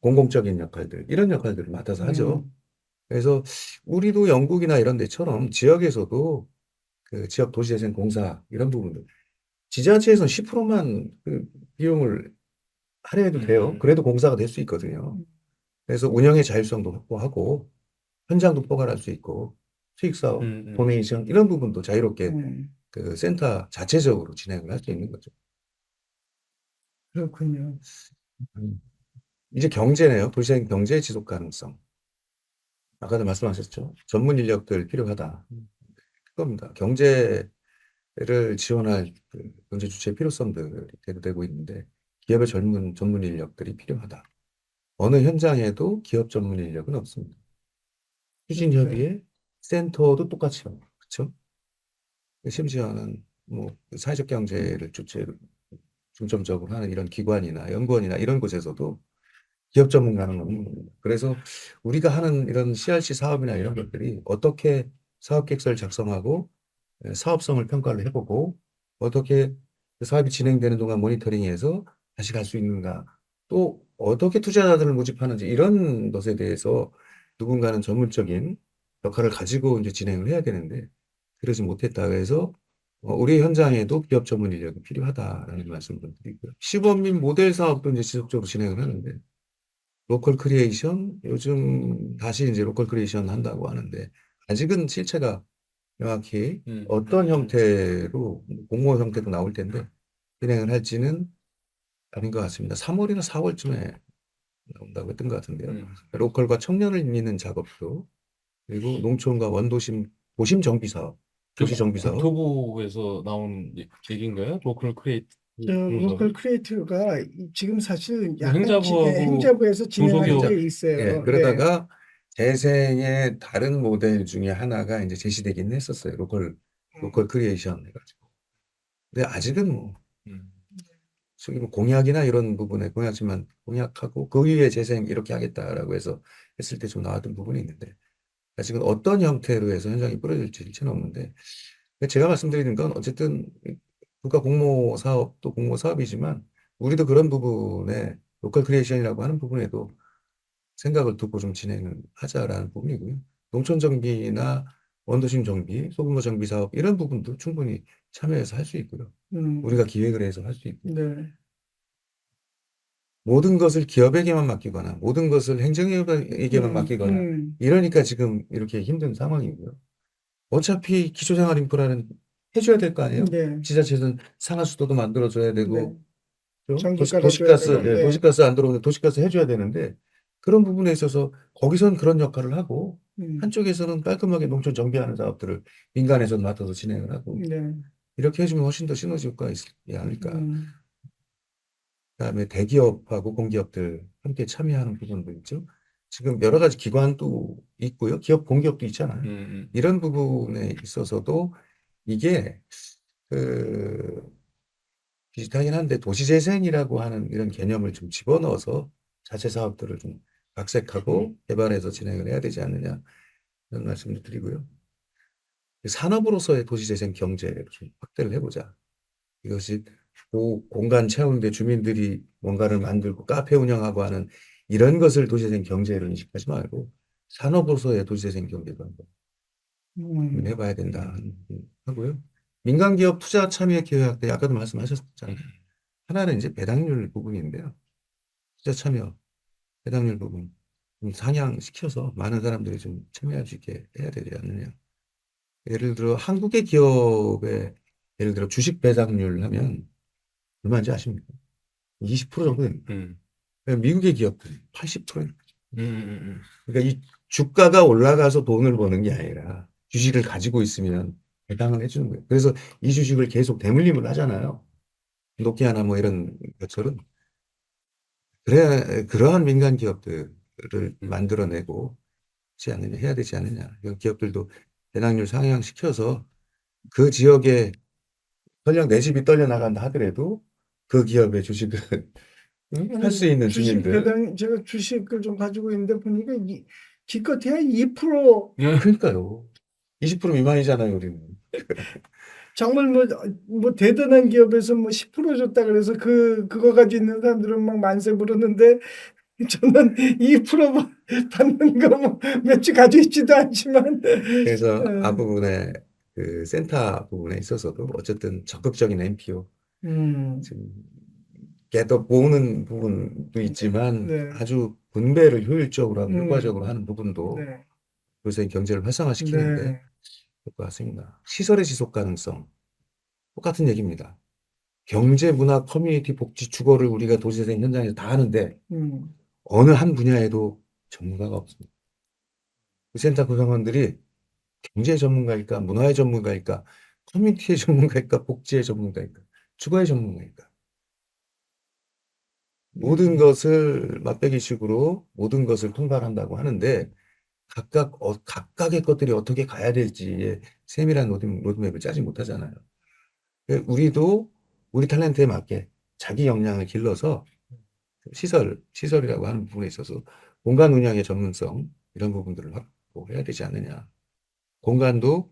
공공적인 역할들, 이런 역할들을 맡아서 하죠. 음, 그래서 우리도 영국이나 이런 데처럼 지역에서도 그 지역 도시재생 공사 이런 부분들 지자체에서는 10%만 그 비용을 할애해도 돼요. 음, 그래도 공사가 될 수 있거든요. 그래서 운영의 자율성도 확보하고 현장도 포괄할 수 있고 수익 사업, 음. 도네이션 이런 부분도 자유롭게 음, 그 센터 자체적으로 진행을 할 수 있는 거죠. 그렇군요. 음. 이제 경제네요. 도시의 경제 지속 가능성. 아까도 말씀하셨죠. 전문 인력들 필요하다. 그겁니다. 경제를 지원할 그 경제 주체의 필요성들이 대두되고 있는데 기업의 전문 인력들이 필요하다. 어느 현장에도 기업 전문 인력은 없습니다. 그러니까요. 추진협의회 센터도 똑같이요. 그렇죠? 심지어는 뭐 사회적 경제를 중점적으로 하는 이런 기관이나 연구원이나 이런 곳에서도 기업 전문가는 없는 겁니다. 그래서 우리가 하는 이런 CRC 사업이나 이런 것들이 어떻게 사업 계획서를 작성하고 사업성을 평가를 해보고 어떻게 그 사업이 진행되는 동안 모니터링해서 다시 갈 수 있는가 또 어떻게 투자자들을 모집하는지 이런 것에 대해서 누군가는 전문적인 역할을 가지고 이제 진행을 해야 되는데 그러지 못했다. 그래서 우리 현장에도 기업 전문 인력이 필요하다라는 말씀을 드리고요. 시범 및 모델 사업도 이제 지속적으로 진행을 하는데 로컬 크리에이션 요즘 다시 이제 로컬 크리에이션 한다고 하는데 아직은 실체가 명확히 어떤 형태로 공모형 형태도 나올 텐데 진행을 할지는 아닌 것 같습니다. 3월이나 4월쯤에 나온다고 했던 것 같은데요. 음. 로컬과 청년을 잇는 작업도 그리고 농촌과 원도심 도심 정비 사업, 그 도시 정비 사업. 국토부에서 나온 얘기인가요? 로컬 크리에이트 저 로컬 공사가? 크리에이티브가 지금 사실 그 약간 행자부하고 행자부에서 진행하는 게 중소기업 예, 있어요. 예. 그러다가 재생의 다른 모델 중에 하나가 이제 제시되긴 했었어요. 로컬 크리에이션 해가지고. 근데 아직은 뭐, 음, 저기 뭐 공약이나 이런 부분에 공약지만 공약하고 그 위에 재생 이렇게 하겠다라고 해서 했을 때 좀 나왔던 부분이 있는데 아직은 어떤 형태로 해서 현장이 뿌려질지 일체는 없는데 제가 말씀드리는 건 어쨌든 국가 공모 사업도 공모 사업이지만 우리도 그런 부분에 로컬 크리에이션이라고 하는 부분에도 생각을 두고 좀 진행을 하자라는 부분이고요. 농촌 정비나 원도심 정비, 소규모 정비 사업 이런 부분도 충분히 참여해서 할 수 있고요. 음, 우리가 기획을 해서 할 수 있고요. 네. 모든 것을 기업에게만 맡기거나 모든 것을 행정에게만 맡기거나 이러니까 지금 이렇게 힘든 상황이고요. 어차피 기초생활 인프라는 해줘야 될 거 아니에요? 네, 지자체는 상하수도도 만들어줘야 네. 되고 또 전기 깔아줘야 되고, 예. 도시가스 안 들어오는데 도시가스 해줘야 되는데 그런 부분에 있어서 거기선 그런 역할을 하고 음, 한쪽에서는 깔끔하게 농촌 정비하는 사업들을 민간에서 맡아서 진행을 하고 네. 이렇게 해주면 훨씬 더 시너지 효과가 있지 않을까. 음, 그다음에 대기업하고 공기업들 함께 참여하는 부분도 있죠. 지금 여러 가지 기관도 있고요. 기업 공기업도 있잖아요. 음, 이런 부분에 있어서도 이게 그 비슷하긴 한데 도시재생이라고 하는 이런 개념을 좀 집어넣어서 자체 사업들을 좀 각색하고 개발해서 진행을 해야 되지 않느냐 이런 말씀을 드리고요. 산업으로서의 도시재생 경제를 좀 확대를 해보자. 이것이 공간 채우는데 주민들이 뭔가를 만들고 카페 운영하고 하는 이런 것을 도시재생 경제로 인식하지 말고 산업으로서의 도시재생 경제도 한번 음, 해봐야 된다 하고요. 민간기업 투자 참여 기회 확대, 아까도 말씀하셨잖아요. 하나는 이제 배당률 부분인데요. 투자 참여, 배당률 부분 좀 상향시켜서 많은 사람들이 좀 참여할 수 있게 해야 되지 않느냐. 예를 들어 한국의 기업에 예를 들어 주식 배당률 하면 얼마인지 아십니까? 20% 정도 됩니다. 음. 미국의 기업들 80%. 음. 그러니까 이 주가가 올라가서 돈을 버는 게 아니라 주식을 가지고 있으면 배당을 해주는 거예요. 그래서 이 주식을 계속 대물림을 하잖아요. 노키아나 뭐 이런 것처럼. 그래, 그러한 민간 기업들을 만들어내고 하지 않느냐, 해야 되지 않느냐. 이런 기업들도 배당률 상향시켜서 그 지역에 설령 내 집이 떨려 나간다 하더라도 그 기업의 주식을 할 수 있는 주식 주민들. 배당 제가 주식을 좀 가지고 있는데 보니까 기껏해야 2% 예. 그러니까요. 20% 미만이잖아요, 우리는. 정말 뭐 대단한 기업에서 뭐 10% 줬다 그래서 그거 가지고 있는 사람들은 막 만세 부르는데 저는 2% 받는 거 뭐 몇 주 가지고 있지도 않지만 그래서 어, 앞부분에 그 센터 부분에 있어서도 어쨌든 적극적인 NPO 음, 지금 깨더 모으는 부분도 있지만 네, 아주 분배를 효율적으로 하고 음, 효과적으로 하는 부분도 네, 요새 경제를 활성화시키는데 네, 될 것 같습니다. 시설의 지속 가능성 똑같은 얘기입니다. 경제, 문화, 커뮤니티, 복지, 주거를 우리가 도시재생 현장에서 다 하는데 음, 어느 한 분야에도 전문가가 없습니다. 그 센터 구성원들이 경제 전문가일까, 문화의 전문가일까, 커뮤니티의 전문가일까, 복지의 전문가일까, 주거의 전문가일까. 모든 것을 맛배기식으로 모든 것을 통달한다고 하는데 각각의 것들이 어떻게 가야 될지에 세밀한 로드맵을 짜지 못하잖아요. 우리도 우리 탤런트에 맞게 자기 역량을 길러서 시설이라고 하는 부분에 있어서 공간 운영의 전문성 이런 부분들을 확보해야 되지 않느냐. 공간도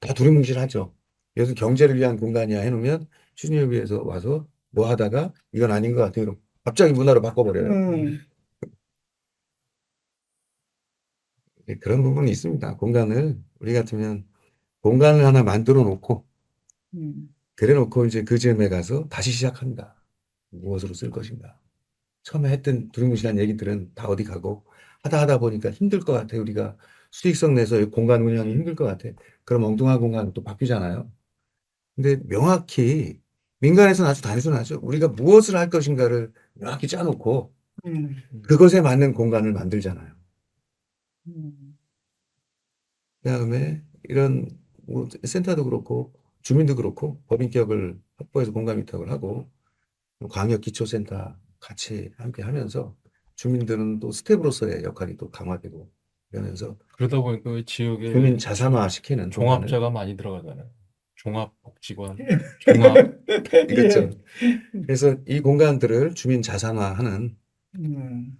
다 두리뭉실하죠. 그래서 경제를 위한 공간이야 해놓으면 추진을 위해서 와서 뭐 하다가 이건 아닌 것 같아요. 그럼 갑자기 문화로 바꿔버려요. 음, 그런 부분이 있습니다. 공간을 우리 같으면 공간을 하나 만들어 놓고 음, 그래 놓고 이제 그 즈음에 가서 다시 시작한다. 무엇으로 쓸 것인가. 처음에 했던 두리뭉실한 얘기들은 다 어디 가고 하다 보니까 힘들 것 같아. 우리가 수익성 내서 이 공간 운영이 힘들 것 같아. 그럼 엉뚱한 공간은 또 바뀌잖아요. 근데 명확히 민간에서는 아주 단순하죠. 우리가 무엇을 할 것인가를 명확히 짜놓고 음, 그것에 맞는 공간을 만들잖아요. 음, 그다음에 이런 뭐 센터도 그렇고 주민도 그렇고 법인격을 확보해서 공간 위탁을 하고 광역 기초센터 같이 함께 하면서 주민들은 또 스텝으로서의 역할이 또 강화되고 이러면서 그러다 보니까 그 주민 지역에 자산화 시키는 공간을 종합자가 많이 들어가잖아요. 종합복지관, 종합. 예, 그렇죠. 그래서 이 공간들을 주민 자산화하는 음,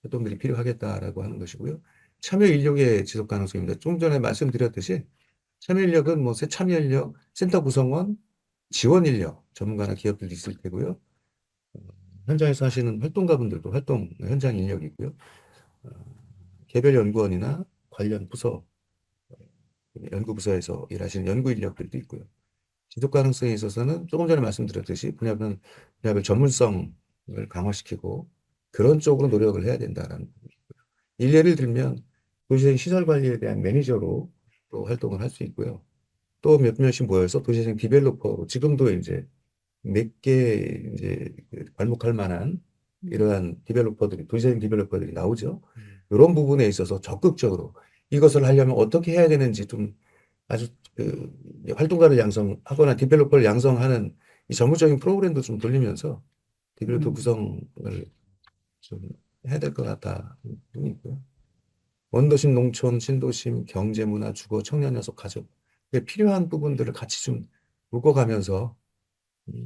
활동들이 필요하겠다라고 하는 것이고요. 참여 인력의 지속 가능성입니다. 좀 전에 말씀드렸듯이 참여 인력은 뭐 새 참여 인력, 센터 구성원, 지원 인력, 전문가나 기업들도 있을 테고요. 현장에서 하시는 활동가분들도 활동 현장 인력이 있고요. 개별 연구원이나 관련 부서, 연구부서에서 일하시는 연구 인력들도 있고요. 지속 가능성에 있어서는 조금 전에 말씀드렸듯이 분야별 전문성을 강화시키고 그런 쪽으로 노력을 해야 된다라는 일례를 들면 도시재생 시설 관리에 대한 매니저로 또 활동을 할 수 있고요. 또 몇몇이 모여서 도시재생 디벨로퍼로 지금도 이제 몇 개 이제 괄목할 만한 이러한 도시재생 디벨로퍼들이 나오죠. 이런 부분에 있어서 적극적으로 이것을 하려면 어떻게 해야 되는지 좀 아주 그 활동가를 양성하거나 디벨로퍼를 양성하는 이 전문적인 프로그램도 좀 돌리면서 디벨로퍼 음, 구성을 좀 해야 될 것 같다 부분이 있고요. 원도심, 농촌, 신도심, 경제, 문화, 주거, 청년, 여성, 가족 필요한 부분들을 같이 좀 묶어가면서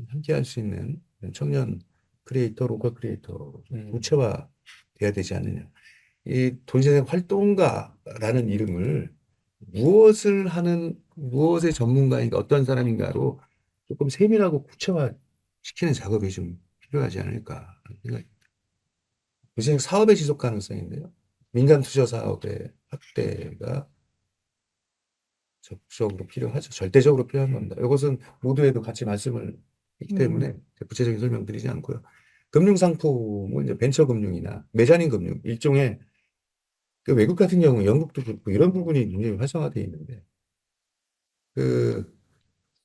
함께 할 수 있는 청년 크리에이터, 로컬 크리에이터로 좀 구체화 돼야 되지 않느냐. 이 도시재생 활동가라는 이름을 무엇의 전문가인가, 어떤 사람인가로 조금 세밀하고 구체화 시키는 작업이 좀 필요하지 않을까 하는 생각입니다. 도시재생 사업의 지속 가능성인데요. 민간 투자 사업의 확대가 적극적으로 필요하죠. 절대적으로 필요한 겁니다. 이것은 모두에도 같이 말씀을 했기 때문에 구체적인 설명 드리지 않고요. 금융상품은 이제 벤처금융이나 메자닌 금융, 일종의 그 외국 같은 경우 영국도 그렇고 이런 부분이 굉장히 활성화되어 있는데 그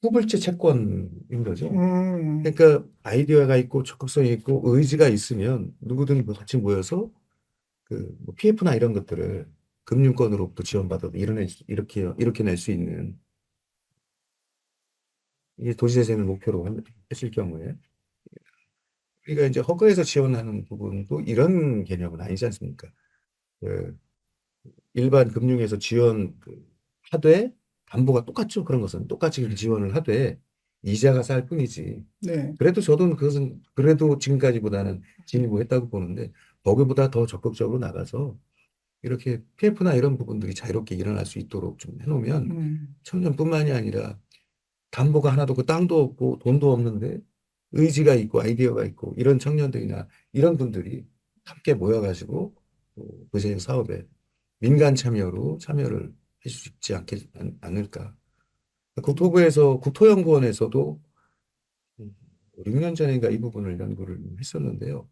후불제 채권인 거죠. 음, 그러니까 아이디어가 있고 적극성이 있고 의지가 있으면 누구든 같이 모여서 그뭐 PF나 이런 것들을 금융권으로부터 지원받아도 이렇게 낼 수 있는 이게 도시재생을 목표로 했을 경우에 우리가 이제 허그에서 지원하는 부분도 이런 개념은 아니지 않습니까? 그 일반 금융에서 하되 담보가 똑같죠. 그런 것은 똑같이 그렇게 지원을 하되 이자가 쌀 뿐이지. 네. 그래도 저도 그것은 그래도 지금까지보다는 진일보했다고 보는데 거기보다 더 적극적으로 나가서 이렇게 PF나 이런 부분들이 자유롭게 일어날 수 있도록 좀 해놓으면 음, 청년뿐만이 아니라 담보가 하나도 없고 땅도 없고 돈도 없는데 의지가 있고 아이디어가 있고 이런 청년들이나 이런 분들이 함께 모여가지고 도시재생 사업에 민간 참여로 참여를 할 수 있지 않을까. 국토연구원에서도 6년 전인가 이 부분을 연구를 했었는데요.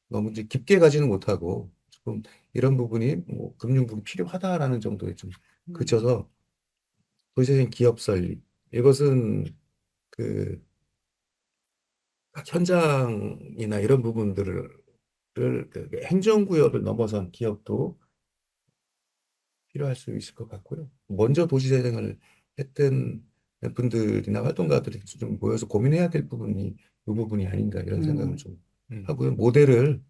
너무 이제 깊게 가지는 못하고 조금 이런 부분이 뭐 금융부가 필요하다라는 정도에 좀 그쳐서 도시재생 기업 설립 이것은 그 각 현장이나 이런 부분들을 그 행정구역을 넘어선 기업도 필요할 수 있을 것 같고요. 먼저 도시재생을 했던 분들이나 활동가들이 좀 모여서 고민해야 될 부분이 이 부분이 아닌가 이런 생각을 음, 좀 음, 하고요. 모델을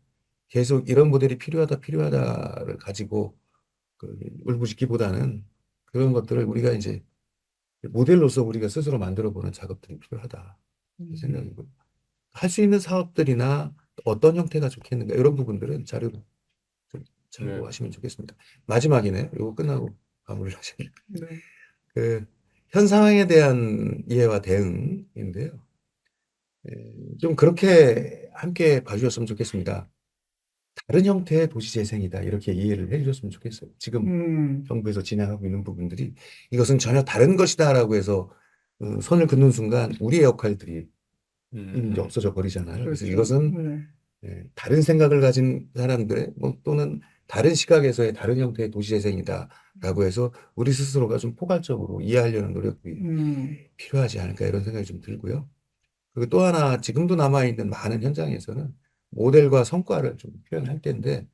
계속 이런 모델이 필요하다를 가지고 울부짖기보다는 그런 것들을 우리가 이제 모델로서 우리가 스스로 만들어 보는 작업들이 필요하다 이 음, 생각이고요. 할 수 있는 사업들이나 어떤 형태가 좋겠는가 이런 부분들은 자료로 좀 네. 참고하시면 좋겠습니다. 마지막이네. 이거 끝나고 마무리를 하시면. 네. 현 상황에 대한 이해와 대응인데요. 좀 그렇게 함께 봐주셨으면 좋겠습니다. 다른 형태의 도시 재생이다. 이렇게 이해를 해주셨으면 좋겠어요. 지금 음, 정부에서 진행하고 있는 부분들이 이것은 전혀 다른 것이다라고 해서 선을 긋는 순간 우리의 역할들이 이제 음, 없어져 버리잖아요. 그래서 그렇죠. 이것은 네. 다른 생각을 가진 사람들의 뭐 또는 다른 시각에서의 다른 형태의 도시재생이다라고 해서 우리 스스로가 좀 포괄적으로 이해하려는 노력이 음, 필요하지 않을까 이런 생각이 좀 들고요. 그리고 또 하나 지금도 남아있는 많은 현장에서는 모델과 성과를 좀 표현할 텐데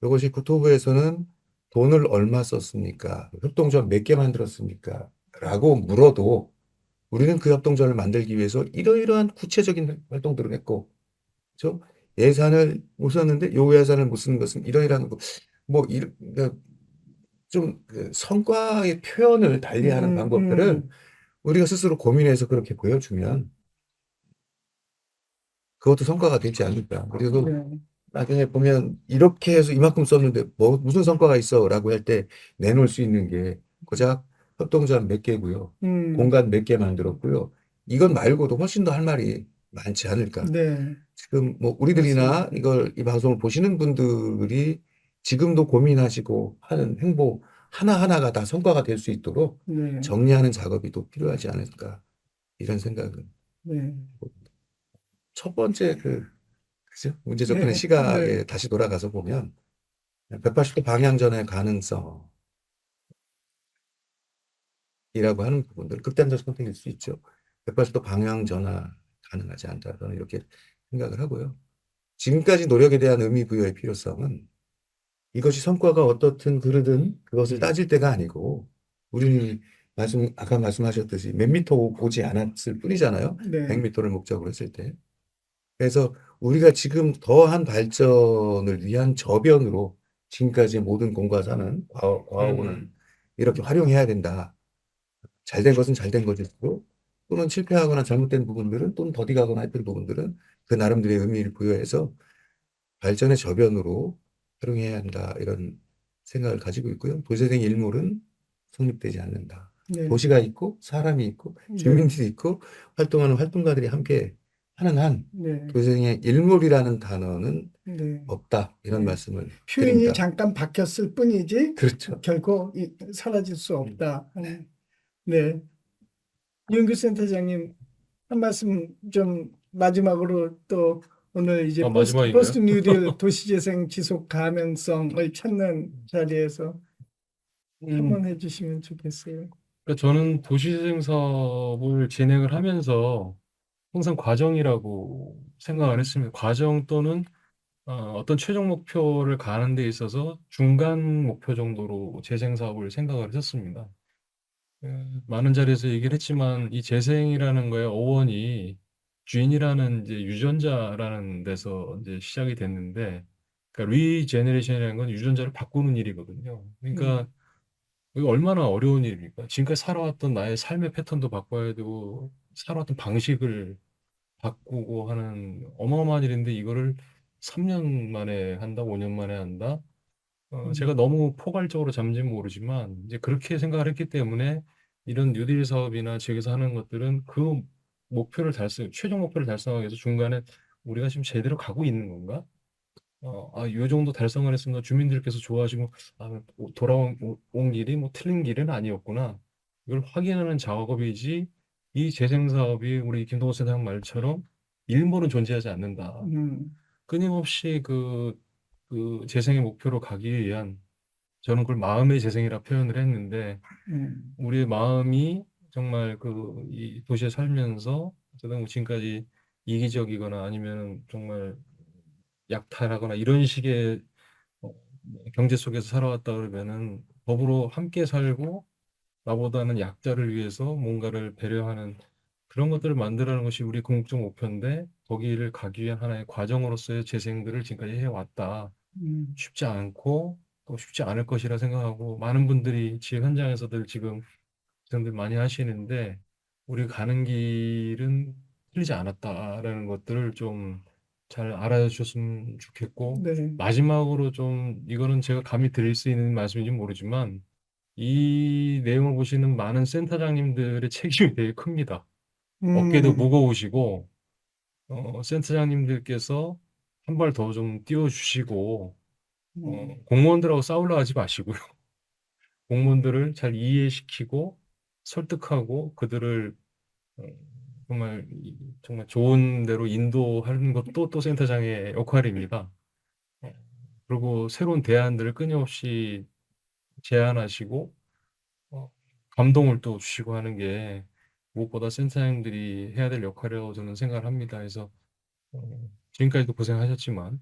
이것이 국토부에서는 돈을 얼마 썼습니까? 협동조합 몇 개 만들었습니까? 라고 물어도 우리는 그 협동조합을 만들기 위해서 이러이러한 구체적인 활동들을 했고 그렇죠? 예산을 못 썼는데 요 예산을 못 쓰는 것은 이러이러한 거, 그러니까 좀그 성과의 표현을 달리하는 음, 방법들을 음, 우리가 스스로 고민해서 그렇게 보여주면 그것도 성과가 되지 않을까. 그리고 네. 나중에 보면 이렇게 해서 이만큼 썼는데 뭐 무슨 성과가 있어라고 할 때 내놓을 수 있는 게 고작 협동조합 몇 개고요. 음, 공간 몇 개 만들었고요. 이건 말고도 훨씬 더 할 말이 많지 않을까. 네. 지금 뭐 맞습니다. 우리들이나 이 방송을 보시는 분들이 지금도 고민하시고 하는 행보 하나하나가 다 성과가 될 수 있도록 네. 정리하는 작업이 또 필요하지 않을까 이런 생각은 네. 첫 번째 그죠? 문제 접근의 네. 네. 시각에 다시 돌아가서 보면 180도 방향전의 가능성이라고 하는 부분들 극단적 선택일 수 있죠. 180도 방향 전환 가능하지 않다. 저는 이렇게 생각을 하고요. 지금까지 노력에 대한 의미 부여의 필요성은 이것이 성과가 어떻든 그러든 그것을 음, 따질 때가 아니고 우리는 아까 말씀하셨듯이 몇 미터 보지 않았을 뿐이잖아요. 네. 100미터를 목적으로 했을 때. 그래서 우리가 지금 더한 발전을 위한 저변으로 지금까지의 모든 공과 사는 과학원을 음, 이렇게 활용해야 된다. 잘된 것은 잘된 것이고 또는 실패하거나 잘못된 부분들은 또는 더디가거나 했던 부분들은 그 나름대로의 의미를 부여해서 발전의 저변으로 활용해야 한다. 이런 생각을 가지고 있고요. 도시재생 일몰은 성립되지 않는다. 네. 도시가 있고 사람이 있고 네. 주민들이 있고 활동하는 활동가들이 함께 하는 한 네. 도시재생의 일몰이라는 단어는 네. 없다. 이런 네. 말씀을 표현이 드립니다. 잠깐 바뀌었을 뿐이지 그렇죠. 결코 사라질 수 음. 없다. 네. 이은규 센터장님 한 말씀 좀 마지막으로 또 오늘 이제 마지막인가요? 포스트 뉴딜 도시재생 지속 가능성을 찾는 자리에서 한번 해주시면 좋겠어요. 그러니까 저는 도시재생 사업을 진행을 하면서 항상 과정이라고 생각을 했습니다. 과정 또는 어떤 최종 목표를 가는 데 있어서 중간 목표 정도로 재생 사업을 생각을 했었습니다. 많은 자리에서 얘기를 했지만 이 재생이라는 거의 어원이 주인이라는 이제 유전자라는 데서 이제 시작이 됐는데, 그러니까 리제네레이션이라는 건 유전자를 바꾸는 일이거든요. 그러니까 이거 얼마나 어려운 일입니까? 지금까지 살아왔던 나의 삶의 패턴도 바꿔야 되고 살아왔던 방식을 바꾸고 하는 어마어마한 일인데 이거를 3년 만에 한다, 5년 만에 한다. 제가 너무 포괄적으로 잡는지는 모르지만 이제 그렇게 생각을 했기 때문에 이런 뉴딜 사업이나 지역에서 하는 것들은 그 목표를 최종 목표를 달성하기 위해서 중간에 우리가 지금 제대로 가고 있는 건가? 요 정도 달성을 했으면 주민들께서 좋아하시고, 온 길이 뭐 틀린 길은 아니었구나. 이걸 확인하는 작업이지, 이 재생 사업이 우리 김동호 센터장 말처럼 일몰은 존재하지 않는다. 음, 끊임없이 그 재생의 목표로 가기 위한, 저는 그걸 마음의 재생이라 표현을 했는데, 음, 우리의 마음이 정말 이 도시에 살면서, 어쨌든 지금까지 이기적이거나 아니면 정말 약탈하거나 이런 식의 어, 경제 속에서 살아왔다 그러면은 법으로 함께 살고 나보다는 약자를 위해서 뭔가를 배려하는 그런 것들을 만들어가는 것이 우리 궁극적 목표인데 거기를 가기 위한 하나의 과정으로서의 재생들을 지금까지 해왔다. 음, 쉽지 않고 또 쉽지 않을 것이라 생각하고 많은 분들이 지역 현장에서들 지금 고생들 많이 하시는데 우리 가는 길은 틀리지 않았다라는 것들을 좀 잘 알아주셨으면 좋겠고 네. 마지막으로 좀 이거는 제가 감히 드릴 수 있는 말씀인지 모르지만 이 내용을 보시는 많은 센터장님들의 책임이 되게 큽니다. 어깨도 음, 무거우시고 센터장님들께서 한 발 더 좀 띄워주시고 음, 공무원들하고 싸우려 하지 마시고요. 공무원들을 잘 이해시키고 설득하고 그들을 어, 정말 좋은 대로 인도하는 것도 또 센터장의 역할입니다. 어, 그리고 새로운 대안들을 끊임없이 제안하시고 어, 감동을 또 주시고 하는 게 무엇보다 센터장들이 해야 될 역할이라고 저는 생각을 합니다. 그래서 지금까지도 고생하셨지만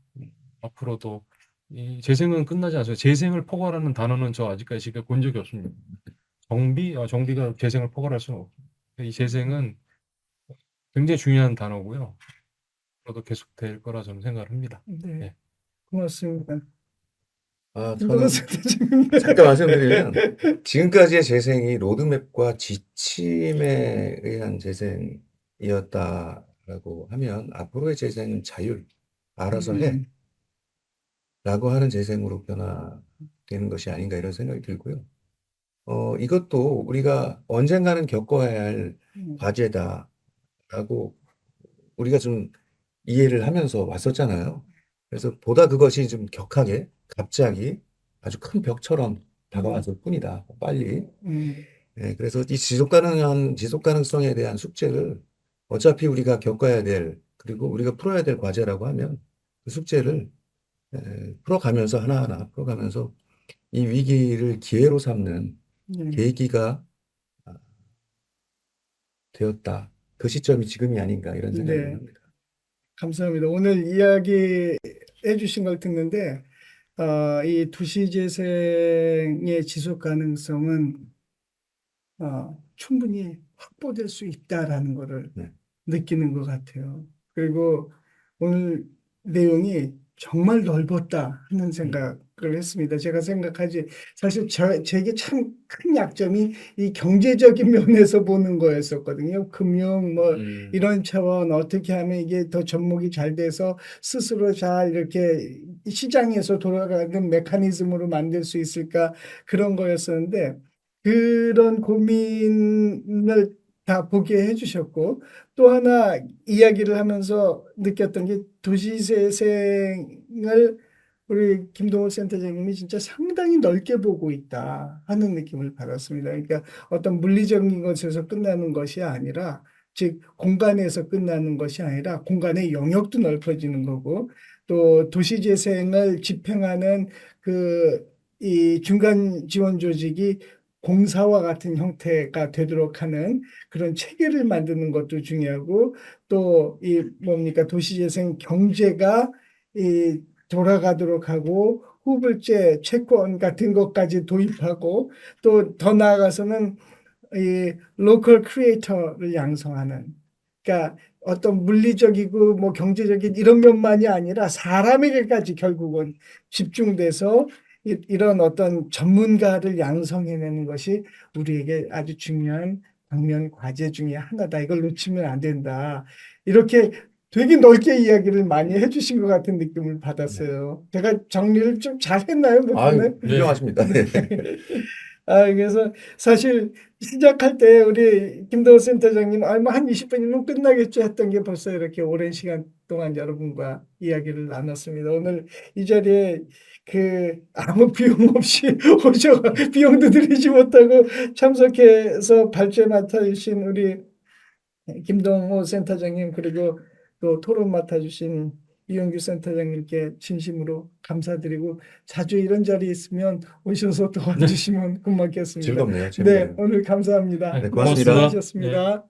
앞으로도 이 재생은 끝나지 않아요. 재생을 포괄하는 단어는 저 아직까지 지금 본 적이 없습니다. 정비가 재생을 포괄할 수는 없습니다. 이 재생은 굉장히 중요한 단어고요. 저도 계속 될 거라 저는 생각을 합니다. 네. 예. 고맙습니다. 김동호 저는 센터장님. 잠깐 말씀드리면 지금까지의 재생이 로드맵과 지침에 의한 재생이었다라고 하면 앞으로의 재생은 자율, 알아서 음, 해라고 하는 재생으로 변화되는 것이 아닌가 이런 생각이 들고요. 이것도 우리가 언젠가는 겪어야 할 음, 과제다라고 우리가 좀 이해를 하면서 왔었잖아요. 그래서 보다 그것이 좀 격하게 갑자기 아주 큰 벽처럼 다가왔을 뿐이다. 빨리. 음, 그래서 이 지속 가능성에 대한 숙제를 어차피 우리가 겪어야 될 그리고 우리가 풀어야 될 과제라고 하면 그 숙제를 풀어가면서 하나하나 풀어가면서 이 위기를 기회로 삼는 네. 계기가 되었다. 그 시점이 지금이 아닌가 이런 생각이 네. 합니다. 감사합니다. 오늘 이야기 해주신 걸 듣는데, 이 도시재생의 지속 가능성은 충분히 확보될 수 있다라는 것을 네. 느끼는 것 같아요. 그리고 오늘 내용이 정말 넓었다 하는 생각을 했습니다. 제가 생각하지, 사실 제게 참 큰 약점이 이 경제적인 면에서 보는 거였었거든요. 금융, 뭐, 이런 차원, 어떻게 하면 이게 더 접목이 잘 돼서 스스로 잘 이렇게 시장에서 돌아가는 메커니즘으로 만들 수 있을까, 그런 거였었는데, 그런 고민을 다 보게 해주셨고, 또 하나 이야기를 하면서 느꼈던 게 도시재생을 우리 김동호 센터장님이 진짜 상당히 넓게 보고 있다 하는 느낌을 받았습니다. 그러니까 어떤 물리적인 것에서 끝나는 것이 아니라, 즉 공간에서 끝나는 것이 아니라 공간의 영역도 넓어지는 거고, 또 도시재생을 집행하는 이 중간 지원 조직이 공사와 같은 형태가 되도록 하는 그런 체계를 만드는 것도 중요하고, 또 이 뭡니까 도시재생 경제가 이 돌아가도록 하고 후불제 채권 같은 것까지 도입하고, 또 더 나아가서는 이 로컬 크리에이터를 양성하는, 그러니까 어떤 물리적이고 뭐 경제적인 이런 면만이 아니라 사람에게까지 결국은 집중돼서 이런 어떤 전문가를 양성해내는 것이 우리에게 아주 중요한 당면 과제 중에 하나다. 이걸 놓치면 안 된다. 이렇게 되게 넓게 이야기를 많이 해주신 것 같은 느낌을 받았어요. 제가 정리를 좀 잘했나요, 아유, 그때는? 훌륭하십니다. 네. 그래서 사실 시작할 때 우리 김도호 센터장님 뭐 한 20분이면 끝나겠죠 했던 게 벌써 이렇게 오랜 시간 동안 여러분과 이야기를 나눴습니다. 오늘 이 자리에 아무 비용 없이 오셔 비용도 들이지 못하고 참석해서 발제 맡아주신 우리 김동호 센터장님, 그리고 또 토론 맡아주신 이용규 센터장님께 진심으로 감사드리고, 자주 이런 자리 있으면 오셔서 도와주시면 고맙겠습니다. 즐겁네요. 네, 재밌네요. 오늘 감사합니다. 네, 고맙습니다. 말씀해주셨습니다.